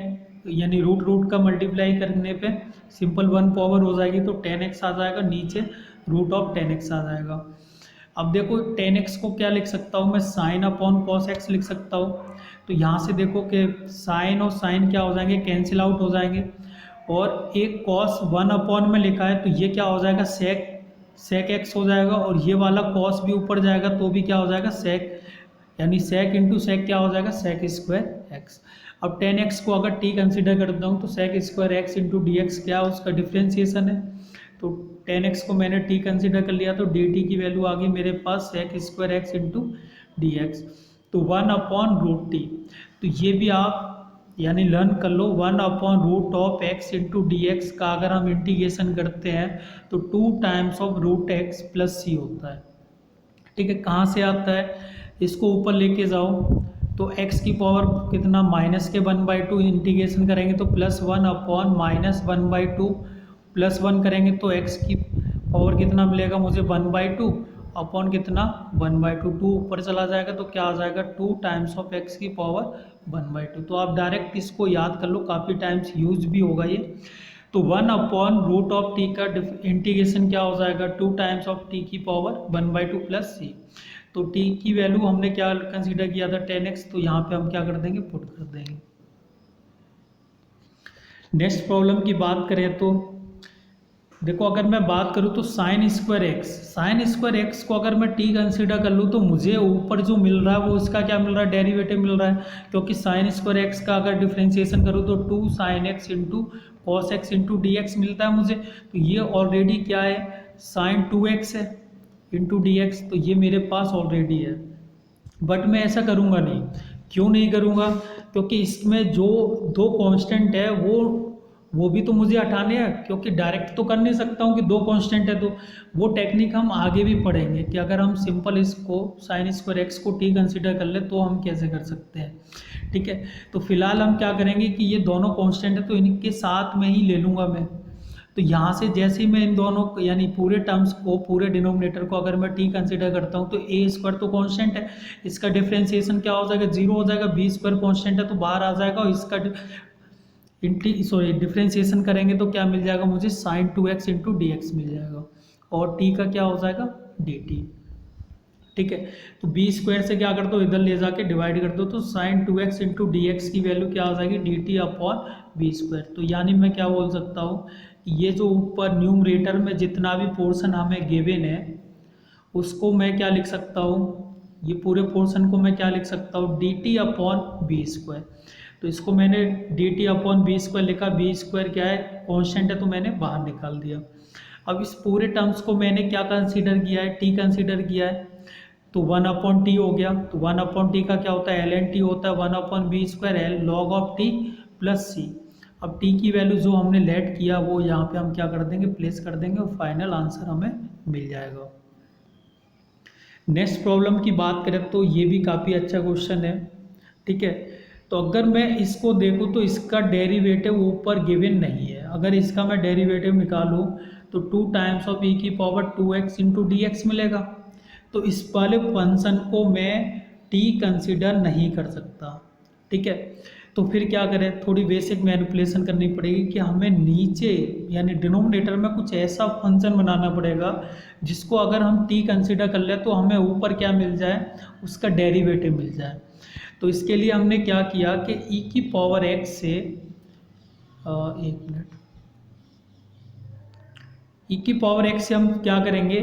यानी रूट का मल्टीप्लाई करने पे सिंपल 1 पावर हो जाएगी, तो 10x आ जाएगा, नीचे √10x आ जाएगा। अब देखो 10x को क्या लिख सकता हूँ मैं, साइन अपॉन कॉस एक्स लिख सकता हूँ। तो यहाँ से देखो कि साइन और साइन क्या हो जाएंगे, कैंसिल आउट हो जाएंगे, और एक कॉस 1 अपॉन में लिखा है तो ये क्या हो जाएगा, सेक एक्स हो जाएगा, और ये वाला कॉस भी ऊपर जाएगा तो भी क्या हो जाएगा, सेक, यानी सेक इंटू सेक क्या हो जाएगा, सेक स्क्वायर एक्स। अब 10x को अगर t कंसिडर करता हूँ तो sec square x into D x क्या है, उसका डिफ्रेंसिएशन है। तो 10x को मैंने t कंसिडर कर लिया तो dt की वैल्यू आ गई मेरे पास sec square x into D x, तो 1/√t। तो ये भी आप यानी लर्न कर लो, 1/√x इंटू डी एक्स का अगर हम इंटीग्रेशन करते हैं तो 2 times of √x plus c होता है। ठीक है, कहाँ से आता है, इसको ऊपर लेके जाओ तो x की पावर कितना, माइनस के 1/2 इंटीग्रेशन करेंगे तो +1 अपॉन -1/2 +1 करेंगे तो x की पावर कितना मिलेगा मुझे, 1/2 अपॉन कितना, 1/2, 2 ऊपर चला जाएगा तो क्या आ जाएगा, 2 टाइम्स ऑफ x की पावर 1/2। तो आप डायरेक्ट इसको याद कर लो, काफ़ी टाइम्स यूज भी होगा ये। तो 1/√t का इंटीग्रेशन क्या हो जाएगा, 2 टाइम्स ऑफ t की पावर 1/2 प्लस c। तो t की वैल्यू हमने क्या कंसीडर किया था, 10x, तो यहाँ पे हम क्या कर देंगे, पुट कर देंगे। नेक्स्ट प्रॉब्लम की बात करें तो देखो, अगर मैं बात करूँ तो साइन स्क्वायर एक्स को अगर मैं t कंसीडर कर लूँ तो मुझे ऊपर जो मिल रहा है वो इसका क्या मिल रहा है, डेरिवेटिव मिल रहा है, क्योंकि साइन स्क्वायर एक्स का अगर डिफ्रेंशिएशन करूँ तो 2 sin x into cos X into D x मिलता है मुझे। तो ये ऑलरेडी क्या है, साइन 2x है इंटू डी एक्स, तो ये मेरे पास ऑलरेडी है। बट मैं ऐसा करूँगा नहीं, क्यों नहीं करूँगा, क्योंकि इसमें जो 2 कांस्टेंट है वो भी तो मुझे हटाने हैं, क्योंकि डायरेक्ट तो कर नहीं सकता हूँ कि 2 कांस्टेंट है। तो वो टेक्निक हम आगे भी पढ़ेंगे कि अगर हम सिंपल इसको साइन स्क्वायर एक्स को t कंसिडर कर ले तो हम कैसे कर सकते हैं। ठीक है, तो फिलहाल हम क्या करेंगे कि ये दोनों कांस्टेंट है तो इनके साथ में ही ले लूँगा मैं। तो यहाँ से जैसे ही मैं इन दोनों यानी पूरे टर्म्स को, पूरे डिनोमिनेटर को अगर मैं t कंसिडर करता हूँ तो a² तो कांस्टेंट है, इसका डिफ्रेंशिएशन क्या हो जाएगा, 0 हो जाएगा, b² कांस्टेंट है तो बाहर आ जाएगा, और इसका डिफ्रेंशिएशन करेंगे तो क्या मिल जाएगा मुझे, sine 2x into D x मिल जाएगा, और t का क्या हो जाएगा, dt। ठीक है, तो b² से क्या कर दो, इधर ले जाके डिवाइड कर दो, तो sine 2x into D x की वैल्यू क्या हो जाएगी, dt अपॉन b²। तो यानी मैं क्या बोल सकता हूँ कि ये जो ऊपर न्यूमरेटर में जितना भी पोर्शन हमें गिवन है उसको मैं क्या लिख सकता हूँ, ये पूरे पोर्शन को मैं क्या लिख सकता हूँ, dt अपॉन b²। तो इसको मैंने dt अपॉन b² लिखा, b² क्या है, कांस्टेंट है तो मैंने बाहर निकाल दिया। अब इस पूरे टर्म्स को मैंने क्या कंसीडर किया है, t कंसीडर किया है, तो 1/t हो गया। तो 1/t का क्या होता है, ln t होता है 1/b² l log of t plus c। अब t की वैल्यू जो हमने लेट किया वो यहाँ पे हम क्या कर देंगे, प्लेस कर देंगे, और फाइनल आंसर हमें मिल जाएगा। नेक्स्ट प्रॉब्लम की बात करें तो ये भी काफ़ी अच्छा क्वेश्चन है। ठीक है, तो अगर मैं इसको देखूँ तो इसका डेरिवेटिव ऊपर गिवन नहीं है, अगर इसका मैं डेरिवेटिव निकालूँ तो 2 टाइम्स ऑफ e की power 2x into D x मिलेगा। तो इस वाले फंक्शन को मैं टी कंसिडर नहीं कर सकता। ठीक है, तो फिर क्या करें, थोड़ी बेसिक मैनिपुलेशन करनी पड़ेगी कि हमें नीचे यानी डिनोमिनेटर में कुछ ऐसा फंक्शन बनाना पड़ेगा जिसको अगर हम टी कंसिडर कर ले तो हमें ऊपर क्या मिल जाए, उसका डेरिवेटिव मिल जाए। तो इसके लिए हमने क्या किया कि ई की पावर एक्स से एक मिनट, ई की पावर एक्स से हम क्या करेंगे,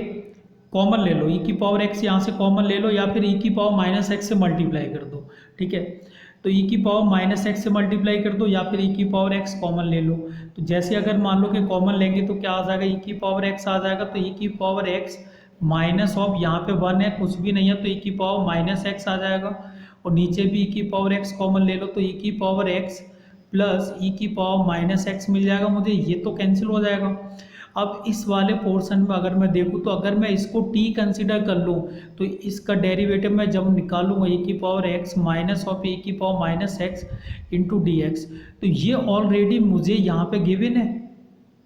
कॉमन ले लो, ई की पावर एक्स यहाँ से कॉमन ले लो या फिर ई की पावर माइनस एक्स से मल्टीप्लाई कर दो। ठीक है, तो ई की पावर माइनस एक्स से मल्टीप्लाई कर दो या फिर ई की पावर एक्स कॉमन ले लो। तो जैसे अगर मान लो कि कॉमन लेंगे तो क्या आ जाएगा, ई की पावर एक्स आ जाएगा, तो ई की पावर एक्स माइनस ऑफ यहाँ पे 1 है, कुछ भी नहीं है, तो ई की पावर माइनस एक्स आ जाएगा। और नीचे भी ई की पावर एक्स कॉमन ले लो तो ई की पावर एक्स प्लस ई की पावर माइनस एक्स मिल जाएगा मुझे, ये तो कैंसिल हो जाएगा। अब इस वाले पोर्शन में अगर मैं देखूँ तो अगर मैं इसको t कंसिडर कर लूँ तो इसका डेरिवेटिव मैं जब निकालूंगा e की power x minus of e की power minus x into D x, तो ये ऑलरेडी मुझे यहाँ पे गिवन है।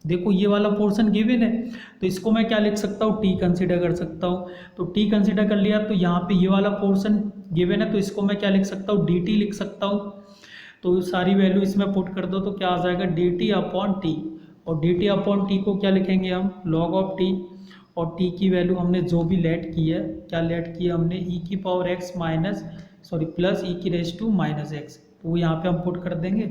देखो ये वाला पोर्शन गिवन है, तो इसको मैं क्या लिख सकता हूँ, t कंसिडर कर सकता हूँ। तो t कंसिडर कर लिया तो यहाँ पे ये वाला पोर्शन गिवन है, तो इसको मैं क्या लिख सकता हूँ, dt लिख सकता हूँ। तो सारी वैल्यू इसमें पुट कर दो तो क्या आ जाएगा, dt अपॉन टी, और dt अपॉन टी को क्या लिखेंगे हम, log ऑफ टी, और t की वैल्यू हमने जो भी लेट की है, क्या लेट की है हमने, e की power x minus sorry plus e की रेज टू माइनस एक्स, तो वो यहाँ पे हम पुट कर देंगे।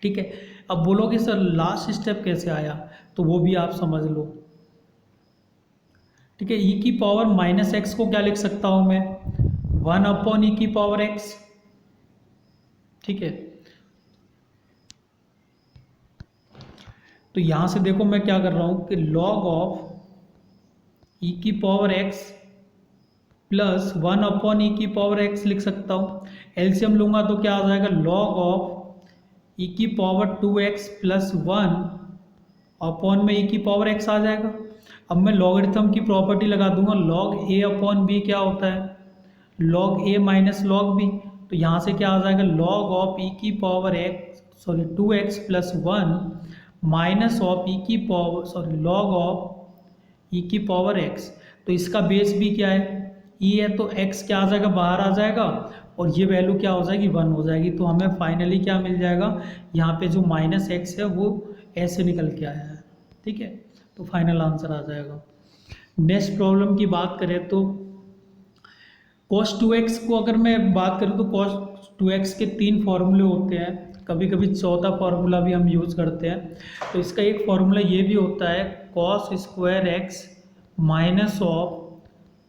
ठीक है, अब बोलोगे सर लास्ट स्टेप कैसे आया, तो वो भी आप समझ लो। ठीक है, e की पावर माइनस एक्स को क्या लिख सकता हूँ मैं, 1 अपॉन ई की पावर x। ठीक है, तो यहाँ से देखो मैं क्या कर रहा हूँ कि log ऑफ e की पावर x प्लस 1 अपॉन ई की पावर x लिख सकता हूँ। एलसीएम लूंगा तो क्या आ जाएगा, log ऑफ e की पावर 2x प्लस 1 अपॉन में e की पावर x आ जाएगा। अब मैं लॉगरिथम की प्रॉपर्टी लगा दूंगा, log a अपॉन b क्या होता है, log a minus log b, तो यहाँ से क्या आ जाएगा, log ऑफ e की power x sorry 2x plus 1 minus of e की power sorry log of e की पावर एक्स। तो इसका बेस भी क्या है, ई है, तो एक्स क्या आ जाएगा, बाहर आ जाएगा, और ये वैल्यू क्या हो जाएगी, 1 हो जाएगी। तो हमें फाइनली क्या मिल जाएगा, यहाँ पे जो माइनस एक्स है वो ऐसे निकल के आया है। ठीक है, तो फाइनल आंसर आ जाएगा। नेक्स्ट प्रॉब्लम की बात करें तो cos 2x को अगर मैं बात करूँ तो cos 2x के 3 फॉर्मूले होते हैं, कभी कभी चौथा फार्मूला भी हम यूज़ करते हैं। तो इसका एक फार्मूला ये भी होता है cos square x minus of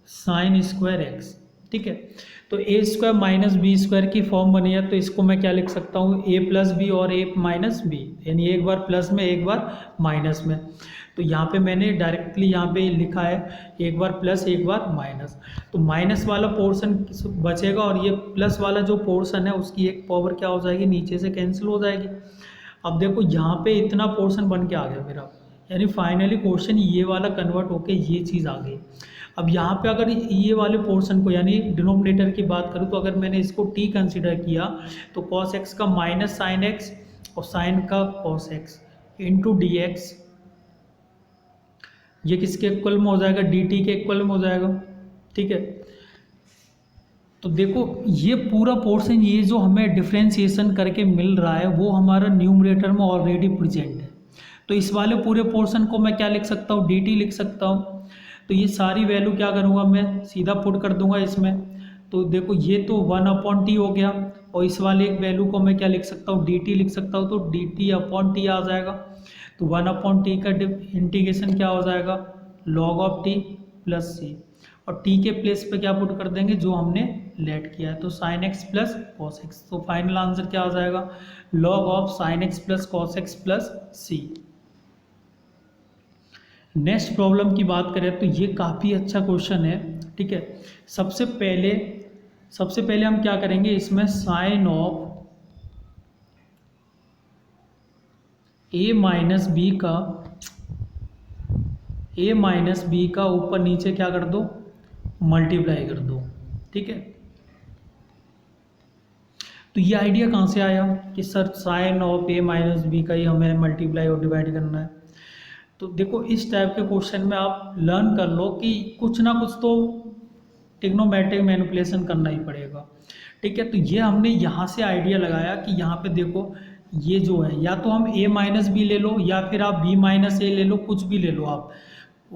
sine square x. ठीक है, तो ए स्क्वायर माइनस बी स्क्वायर की फॉर्म बनी है, तो इसको मैं क्या लिख सकता हूँ, ए प्लस बी और ए माइनस बी, यानी एक बार प्लस में एक बार माइनस में। तो यहाँ पे मैंने डायरेक्टली यहाँ पे लिखा है एक बार प्लस एक बार माइनस, तो माइनस वाला पोर्शन बचेगा और ये प्लस वाला जो पोर्शन है उसकी एक पावर क्या हो जाएगी, नीचे से कैंसिल हो जाएगी। अब देखो यहाँ पे इतना पोर्शन बन के आ गया मेरा, यानी फाइनली क्वेश्चन ये वाला कन्वर्ट होके ये चीज़ आ गई। अब यहाँ पे अगर ये वाले पोर्शन को यानी डिनोमिनेटर की बात करूँ तो अगर मैंने इसको टी कंसिडर किया तो कॉस एक्स का माइनस साइन एक्स और साइन का cos X into D x, ये किसके इक्वल में हो जाएगा, डी टी के इक्वल में हो जाएगा। ठीक है, तो देखो ये पूरा पोर्शन ये जो हमें डिफ्रेंशिएशन करके मिल रहा है वो हमारा न्यूमरेटर में ऑलरेडी प्रेजेंट है। तो इस वाले पूरे पोर्शन को मैं क्या लिख सकता हूँ, डी टी लिख सकता हूँ। तो ये सारी वैल्यू क्या करूँगा, मैं सीधा पुट कर दूंगा इसमें। तो देखो ये तो 1 अपॉन टी हो गया, और इस वाले एक वैल्यू को मैं क्या लिख सकता हूँ, डी टी लिख सकता हूँ, तो डी टी अपॉन टी आ जाएगा। तो 1 अपॉन टी का इंटीग्रेशन क्या हो जाएगा, लॉग ऑफ टी प्लस सी, और टी के प्लेस पे क्या पुट कर देंगे जो हमने लेट किया है, तो sine x plus cos x. तो फाइनल आंसर क्या हो जाएगा, log of sine x plus cos x plus c. Next problem की बात करें तो ये काफ़ी अच्छा क्वेश्चन है। ठीक है, सबसे पहले हम क्या करेंगे, इसमें sine of a minus b का ऊपर नीचे क्या कर दो, मल्टीप्लाई कर दो। ठीक है, तो ये आइडिया कहाँ से आया कि sir sine of a minus b का ही हमें मल्टीप्लाई और डिवाइड करना है। तो देखो इस टाइप के क्वेश्चन में आप लर्न कर लो कि कुछ ना कुछ तो ट्रिग्नोमेट्रिक मैनिपुलेशन करना ही पड़ेगा। ठीक है, तो ये हमने यहाँ से आइडिया लगाया कि यहाँ पे देखो ये जो है, या तो हम a माइनस बी ले लो या फिर आप b माइनस ए ले लो, कुछ भी ले लो आप,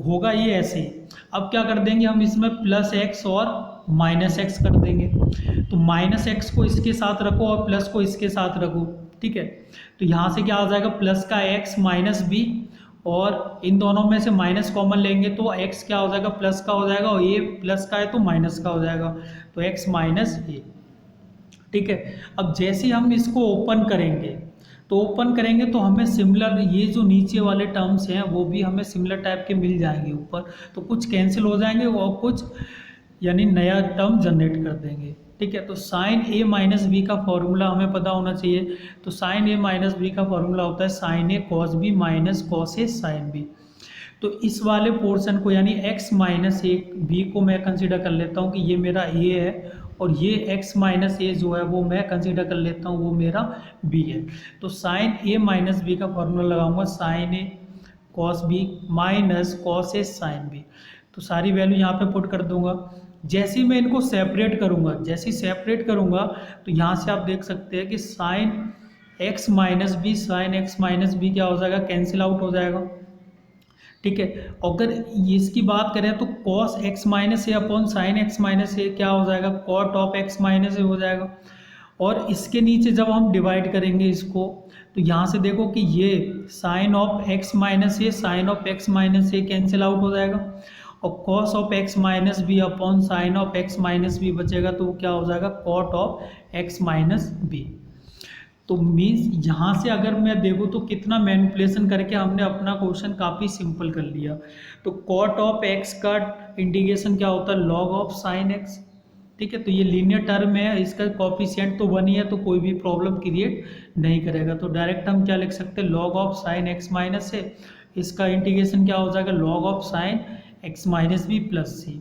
होगा ये ऐसे ही। अब क्या कर देंगे हम, इसमें प्लस एक्स और माइनस एक्स कर देंगे। तो माइनस एक्स को इसके साथ रखो और प्लस को इसके साथ रखो। ठीक है, तो यहाँ से क्या आ जाएगा, प्लस का एक्स माइनस बी, और इन दोनों में से माइनस कॉमन लेंगे तो x क्या हो जाएगा, प्लस का हो जाएगा, और ये प्लस का है तो माइनस का हो जाएगा, तो x माइनस ए। ठीक है, अब जैसे हम इसको ओपन करेंगे तो हमें सिमिलर, ये जो नीचे वाले टर्म्स हैं वो भी हमें सिमिलर टाइप के मिल जाएंगे ऊपर, तो कुछ कैंसिल हो जाएंगे और कुछ यानी नया टर्म जनरेट कर देंगे। ठीक है, तो साइन ए माइनस बी का फॉर्मूला हमें पता होना चाहिए। तो साइन ए माइनस बी का फॉर्मूला होता है sign A cos B minus cos A sine B. तो इस वाले पोर्शन को यानी x माइनस ए बी को मैं कंसीडर कर लेता हूँ कि ये मेरा a है, और ये x माइनस ए जो है वो मैं कंसीडर कर लेता हूँ वो मेरा b है। तो साइन a माइनस बी का फॉर्मूला लगाऊंगा sign A cos B minus cos A sine B. तो सारी वैल्यू यहाँ पे पुट कर दूंगा। जैसे ही मैं इनको सेपरेट करूँगा, तो यहाँ से आप देख सकते हैं कि साइन x माइनस बी क्या हो जाएगा, कैंसिल आउट हो जाएगा। ठीक है, अगर इसकी बात करें तो कॉस एक्स माइनस ए अपॉन साइन एक्स माइनस ए क्या हो जाएगा, कॉट ऑफ एक्स माइनस ए हो जाएगा। और इसके नीचे जब हम डिवाइड करेंगे इसको, तो यहाँ से देखो कि ये sine of x minus a cancel out हो जाएगा, और cos of x minus b upon sine of x minus b बचेगा, तो वो क्या हो जाएगा, cot of x minus b. तो मीन्स यहाँ से अगर मैं देखूँ तो कितना मैनिपुलेशन करके हमने अपना क्वेश्चन काफ़ी सिंपल कर लिया। तो कॉट ऑफ एक्स का इंटीग्रेशन क्या होता है, लॉग ऑफ साइन एक्स। ठीक है, तो ये लीनियर टर्म है, इसका कॉफिशिएंट तो 1 ही है, तो कोई भी प्रॉब्लम क्रिएट नहीं करेगा। तो डायरेक्ट हम क्या लिख सकते हैं, log of sine x minus a, इसका इंटीग्रेशन क्या हो जाएगा, log of sine x minus b plus c.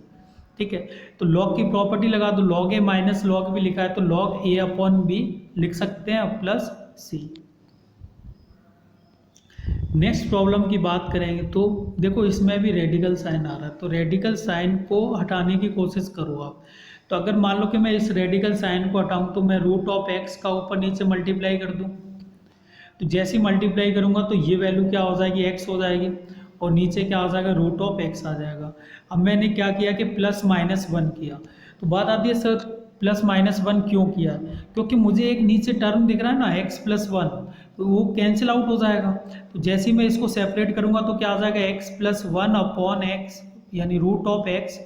ठीक है, तो लॉग की प्रॉपर्टी लगा दो, लॉग ए माइनस लॉग भी लिखा है तो लॉग ए अपॉन बी लिख सकते हैं प्लस सी। नेक्स्ट प्रॉब्लम की बात करेंगे तो देखो इसमें भी रेडिकल साइन आ रहा है, तो रेडिकल साइन को हटाने की कोशिश करो आप। तो अगर मान लो कि मैं इस रेडिकल साइन को हटाऊं तो मैं रूट ऑफ एक्स का ऊपर नीचे मल्टीप्लाई कर दूं, तो जैसे ही मल्टीप्लाई करूंगा तो ये वैल्यू क्या हो जाएगी, एक्स हो जाएगी, और नीचे क्या आ जाएगा, रूट ऑफ एक्स आ जाएगा। अब मैंने क्या किया कि प्लस माइनस 1 किया, तो बात आती है सर प्लस माइनस 1 क्यों किया, क्योंकि मुझे एक नीचे टर्म दिख रहा है ना x प्लस 1, तो वो कैंसिल आउट हो जाएगा। तो जैसे ही मैं इसको सेपरेट करूंगा तो क्या आ जाएगा, x प्लस 1 अपॉन एक्स यानी रूट ऑफ एक्स,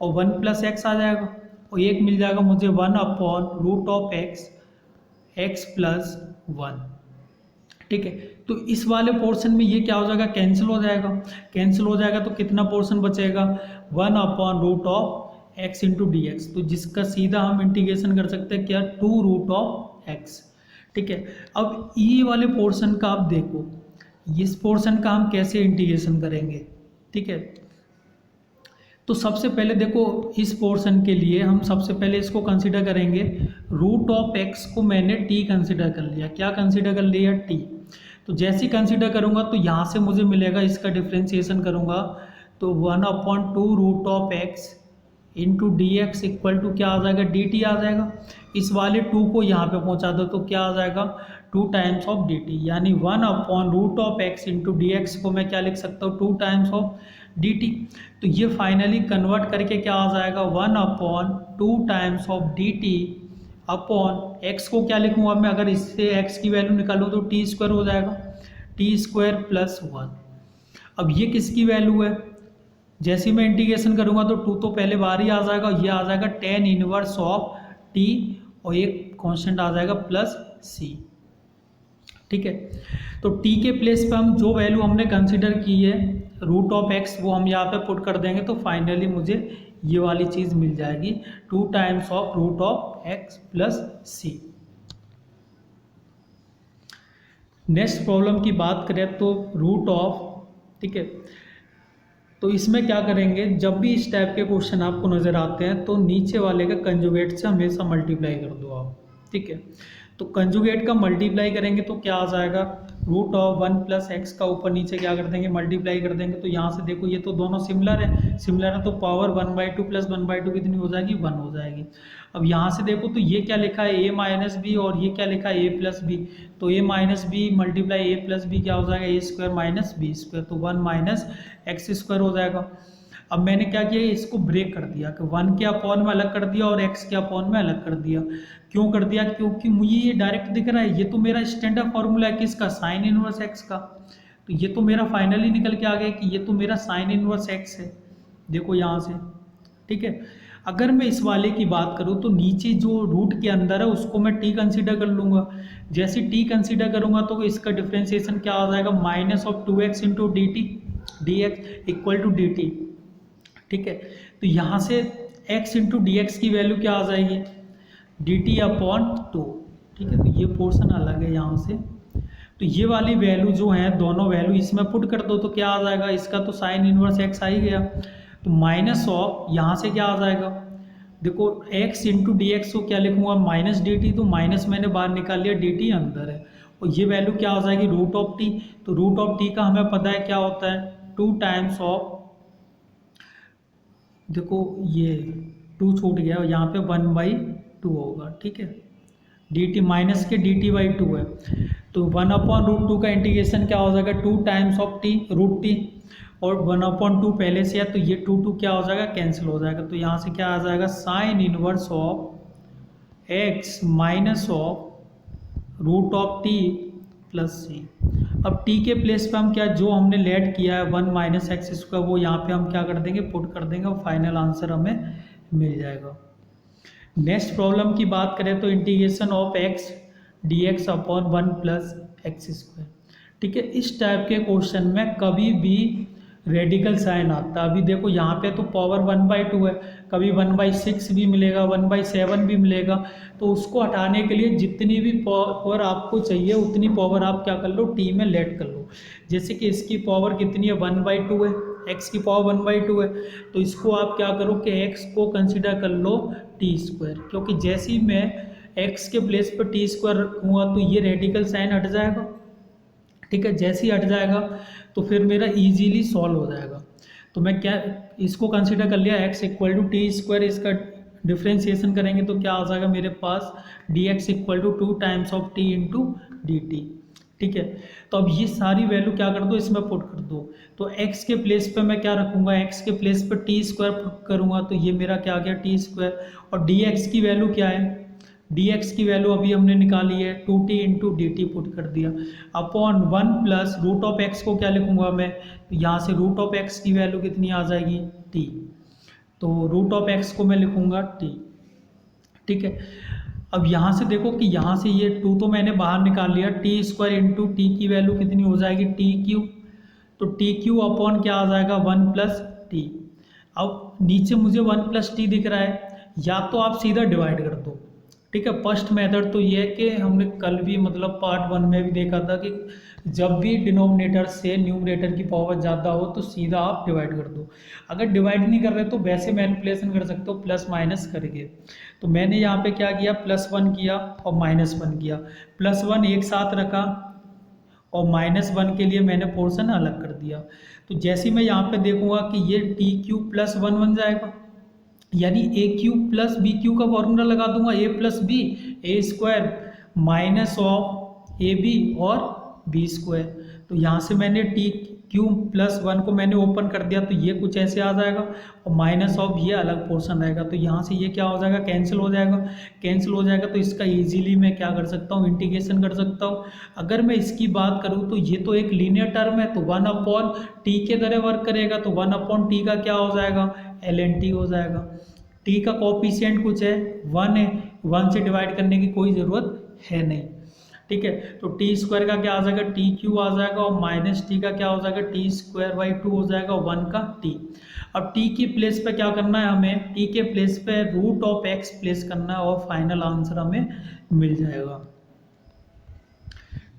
और 1 प्लस एक्स आ जाएगा, और एक मिल जाएगा मुझे 1 upon root of x plus 1। ठीक है, तो इस वाले पोर्शन में ये क्या हो जाएगा, कैंसिल हो जाएगा, तो कितना पोर्शन बचेगा, 1 upon root of x into D x, तो जिसका सीधा हम इंटीग्रेशन कर सकते हैं क्या, 2 रूट ऑफ एक्स। ठीक है, अब ये वाले पोर्शन का आप देखो, इस पोर्शन का हम कैसे इंटीग्रेशन करेंगे। ठीक है, तो सबसे पहले देखो इस पोर्शन के लिए हम सबसे पहले इसको कंसीडर करेंगे, रूट ऑफ एक्स को मैंने टी कंसीडर कर लिया, क्या कंसीडर कर लिया, टी। तो जैसे ही कंसीडर करूँगा तो यहाँ से मुझे मिलेगा, इसका डिफ्रेंशिएशन करूँगा तो 1 upon 2 root of x into D x equal to क्या आ जाएगा, डी टी आ जाएगा। इस वाले 2 को यहाँ पे पहुँचा दो तो क्या आ जाएगा, 2 टाइम्स ऑफ डी टी, यानी 1 upon root of x into D x को मैं क्या लिख सकता हूँ, 2 टाइम्स ऑफ डी टी। तो ये फाइनली कन्वर्ट करके क्या आ जाएगा, 1 upon 2 times of D T upon x को क्या लिखूँगा मैं, अगर इससे एक्स की वैल्यू निकालूँ तो टी स्क्वायर हो जाएगा, टी स्क्वायर प्लस 1। अब ये किसकी वैल्यू है, जैसे ही मैं इंटीग्रेशन करूँगा तो 2 तो पहले बाहर ही आ जाएगा, ये आ जाएगा tan इनवर्स ऑफ टी, और एक कांस्टेंट आ जाएगा प्लस सी। ठीक है, तो टी के प्लेस पे हम जो वैल्यू हमने कंसीडर की है रूट ऑफ एक्स वो हम यहाँ पे पुट कर देंगे, तो फाइनली मुझे ये वाली चीज़ मिल जाएगी, 2 times of root of x plus c. Next problem की बात करें तो रूट ऑफ, ठीक है, तो इसमें क्या करेंगे, जब भी इस टाइप के क्वेश्चन आपको नज़र आते हैं तो नीचे वाले का कंजुगेट से हमेशा मल्टीप्लाई कर दो आप। ठीक है, तो कंजुगेट का मल्टीप्लाई करेंगे तो क्या आ जाएगा, रूट ऑफ 1 + x का ऊपर नीचे क्या कर देंगे, मल्टीप्लाई कर देंगे। तो यहाँ से देखो ये तो दोनों सिमिलर है तो पावर 1/2 + 1/2 कितनी हो जाएगी, 1 हो जाएगी। अब यहाँ से देखो तो ये क्या लिखा है, a - b, और ये क्या लिखा है, a+b। तो a - b मल्टीप्लाई a+b क्या हो जाएगा, a² - b², तो 1 - x² हो जाएगा। अब मैंने क्या किया, इसको ब्रेक कर दिया कि 1 के अपॉन में अलग कर दिया और x के अपॉन में अलग कर दिया। क्यों कर दिया, क्योंकि मुझे ये डायरेक्ट दिख रहा है, ये तो मेरा स्टैंडर्ड फॉर्मूला है किसका, साइन इनवर्स x का। तो ये तो मेरा फाइनली निकल के आ गया कि ये तो मेरा साइन इनवर्स x है, देखो यहाँ से। ठीक है, अगर मैं इस वाले की बात करूँ तो नीचे जो रूट के अंदर है उसको मैं t कंसीडर कर लूँगा। जैसे t कंसीडर करूँगा तो इसका डिफ्रेंसिएशन क्या आ जाएगा, -2x × dt dx = dt। ठीक है, तो यहाँ से x × dx की वैल्यू क्या आ जाएगी, dt/2। ठीक है, तो ये पोर्शन अलग है यहाँ से। तो ये वाली वैल्यू जो है, दोनों वैल्यू इसमें पुट कर दो तो क्या आ जाएगा, इसका तो साइन इनवर्स x आ ही गया। तो माइनस ऑफ यहाँ से क्या आ जाएगा, देखो x × dx को क्या लिखूंगा, -dt, तो माइनस मैंने बाहर निकाल लिया, dt अंदर है। और ये वैल्यू क्या आ जाएगी, √t। तो √t का हमें पता है क्या होता है, 2 टाइम्स ऑफ, देखो ये 2 छूट गया, यहाँ पे 1/2 होगा। ठीक है, dt माइनस के dt/2 है, तो 1/√2 का इंटीग्रेशन क्या हो जाएगा, 2 टाइम्स ऑफ t √t, और 1/2 पहले से है तो ये 2 क्या हो जाएगा, कैंसिल हो जाएगा। तो यहाँ से क्या आ जाएगा, sine inverse of x minus of √t + c। अब t के प्लेस पे हम क्या, जो हमने लेट किया है 1 - x², वो यहाँ पे हम क्या कर देंगे, पुट कर देंगे, और फाइनल आंसर हमें मिल जाएगा। नेक्स्ट प्रॉब्लम की बात करें तो integration of x dx/1 + x²। ठीक है, इस टाइप के क्वेश्चन में कभी भी रेडिकल साइन आता है। अभी देखो यहाँ पे तो पावर 1/2 है, कभी 1/6 भी मिलेगा, 1/7 भी मिलेगा। तो उसको हटाने के लिए जितनी भी पावर आपको चाहिए उतनी पावर आप क्या कर लो, टी में लेट कर लो। जैसे कि इसकी पावर कितनी है, 1/2 है, x की पावर 1/2 है, तो इसको आप क्या करो कि x को कंसिडर कर लो t², क्योंकि जैसे ही मैं x के प्लेस पर t² रखूँगा तो ये रेडिकल साइन हट जाएगा। ठीक है, जैसे ही हट जाएगा तो फिर मेरा इजीली सॉल्व हो जाएगा। तो मैं क्या इसको कंसीडर कर लिया, x = t², इसका डिफ्रेंशिएशन करेंगे तो क्या आ जाएगा मेरे पास, dx = 2 times of t × dt। ठीक है, तो अब ये सारी वैल्यू क्या कर दो, इसमें पुट कर दो। तो x के प्लेस पे मैं क्या रखूँगा, x के प्लेस पे t² पुट करूँगा, तो ये मेरा क्या आ गया, t²। और dx की वैल्यू क्या है, dx की वैल्यू अभी हमने निकाली है, 2t × dt पुट कर दिया, अपॉन 1 + √x को क्या लिखूंगा मैं, तो यहाँ से √x की वैल्यू कितनी आ जाएगी, t। तो √x को मैं लिखूंगा t। ठीक है, अब यहाँ से देखो कि यहाँ से ये 2 तो मैंने बाहर निकाल लिया, t² × t की वैल्यू कितनी हो जाएगी, t³। तो t³ अपॉन क्या आ जाएगा, 1 + t। अब नीचे मुझे 1 + t दिख रहा है, या तो आप सीधा डिवाइड कर दो। ठीक है, फर्स्ट मेथड तो ये है कि हमने कल भी मतलब पार्ट 1 में भी देखा था कि जब भी डिनोमिनेटर से न्यूमरेटर की पावर ज़्यादा हो तो सीधा आप डिवाइड कर दो। अगर डिवाइड नहीं कर रहे तो वैसे मैनिपुलेशन कर सकते हो, प्लस माइनस करके। तो मैंने यहाँ पे क्या किया, +1 किया और -1 किया, +1 एक साथ रखा और -1 के लिए मैंने पोर्शन अलग कर दिया। तो जैसे मैं यहाँ पे देखूंगा कि ये t³ + 1 बन जाएगा, यानी a³ + b³ का फॉर्मूला लगा दूंगा, a + b a² - ab और b²। तो यहाँ से मैंने t³ + 1 को मैंने ओपन कर दिया, तो ये कुछ ऐसे आ जाएगा, और माइनस ऑफ ये अलग पोर्शन रहेगा। तो यहाँ से ये क्या हो जाएगा, कैंसिल हो जाएगा। कैंसिल हो जाएगा तो इसका इजीली मैं क्या कर सकता हूँ, इंटीग्रेशन कर सकता हूँ। अगर मैं इसकी बात करूँ तो ये तो एक लीनियर टर्म है, तो 1/t के तरह वर्क करेगा, तो 1/t का क्या हो जाएगा, ln t हो जाएगा। t का कोफिशिएंट कुछ है, 1 है, 1 से डिवाइड करने की कोई ज़रूरत है नहीं। ठीक है, तो t² का क्या आ जाएगा, t³ आ जाएगा, और -t का क्या हो जाएगा, t²/2 हो जाएगा, 1 का t। अब t की प्लेस पे क्या करना है हमें, t के प्लेस पे √x प्लेस करना है, और फाइनल आंसर हमें मिल जाएगा।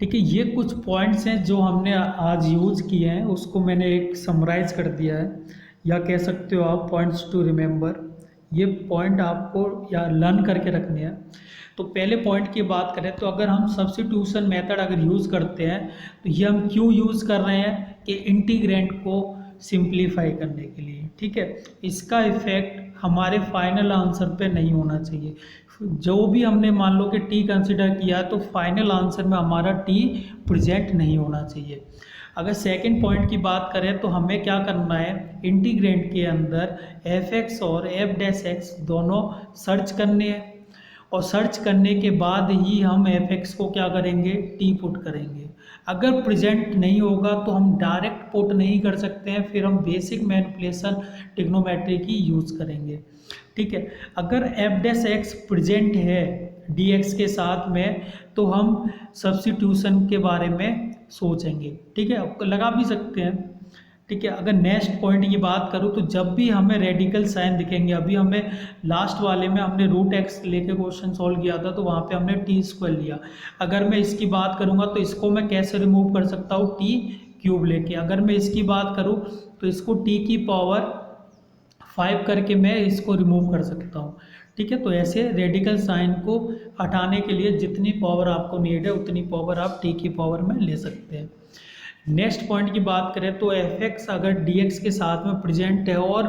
ठीक है, ये कुछ पॉइंट्स हैं जो हमने आज यूज किए हैं, उसको मैंने एक समराइज कर दिया है, या कह सकते हो आप पॉइंट्स टू रिमेंबर। ये पॉइंट आपको या लर्न करके रखने हैं। तो पहले पॉइंट की बात करें तो अगर हम सब्स्टिट्यूशन मेथड अगर यूज़ करते हैं तो ये हम क्यों यूज़ कर रहे हैं कि इंटीग्रेंट को सिंप्लीफाई करने के लिए, ठीक है। इसका इफेक्ट हमारे फाइनल आंसर पे नहीं होना चाहिए। जो भी हमने मान लो कि टी कंसिडर किया तो फाइनल आंसर में हमारा टी प्रेजेंट नहीं होना चाहिए। अगर सेकंड पॉइंट की बात करें तो हमें क्या करना है, इंटीग्रेंट के अंदर एफ एक्स और एफ डैश एक्स दोनों सर्च करने हैं और सर्च करने के बाद ही हम एफ एक्स को क्या करेंगे, टी पुट करेंगे। अगर प्रेजेंट नहीं होगा तो हम डायरेक्ट पुट नहीं कर सकते हैं, फिर हम बेसिक मैनिपुलेशन ट्रिग्नोमेट्री की यूज़ करेंगे, ठीक है। अगर एफ डैश एक्स प्रेजेंट है डी एक्स के साथ में तो हम सब्स्टिट्यूशन के बारे में सोचेंगे, ठीक है, लगा भी सकते हैं, ठीक है। अगर नेक्स्ट पॉइंट की बात करूँ तो जब भी हमें रेडिकल साइन दिखेंगे, अभी हमें लास्ट वाले में हमने रूट एक्स लेके क्वेश्चन सॉल्व किया था तो वहाँ पे हमने टी स्क्वायर लिया। अगर मैं इसकी बात करूँगा तो इसको मैं कैसे रिमूव कर सकता हूँ, टी क्यूब लेके। अगर मैं इसकी बात करूँ तो इसको टी की पावर 5 करके मैं इसको रिमूव कर सकता हूँ, ठीक है। तो ऐसे रेडिकल साइन को हटाने के लिए जितनी पावर आपको नीड है उतनी पावर आप टी की पावर में ले सकते हैं। नेक्स्ट पॉइंट की बात करें तो एफ एक्स अगर डी एक्स के साथ में प्रेजेंट है और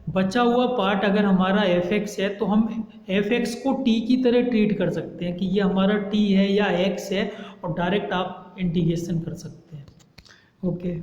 बचा हुआ पार्ट अगर हमारा एफ एक्स है तो हम एफ एक्स को टी की तरह ट्रीट कर सकते हैं कि ये हमारा टी है या एक्स है और डायरेक्ट आप इंटीग्रेशन कर सकते हैं। ओके।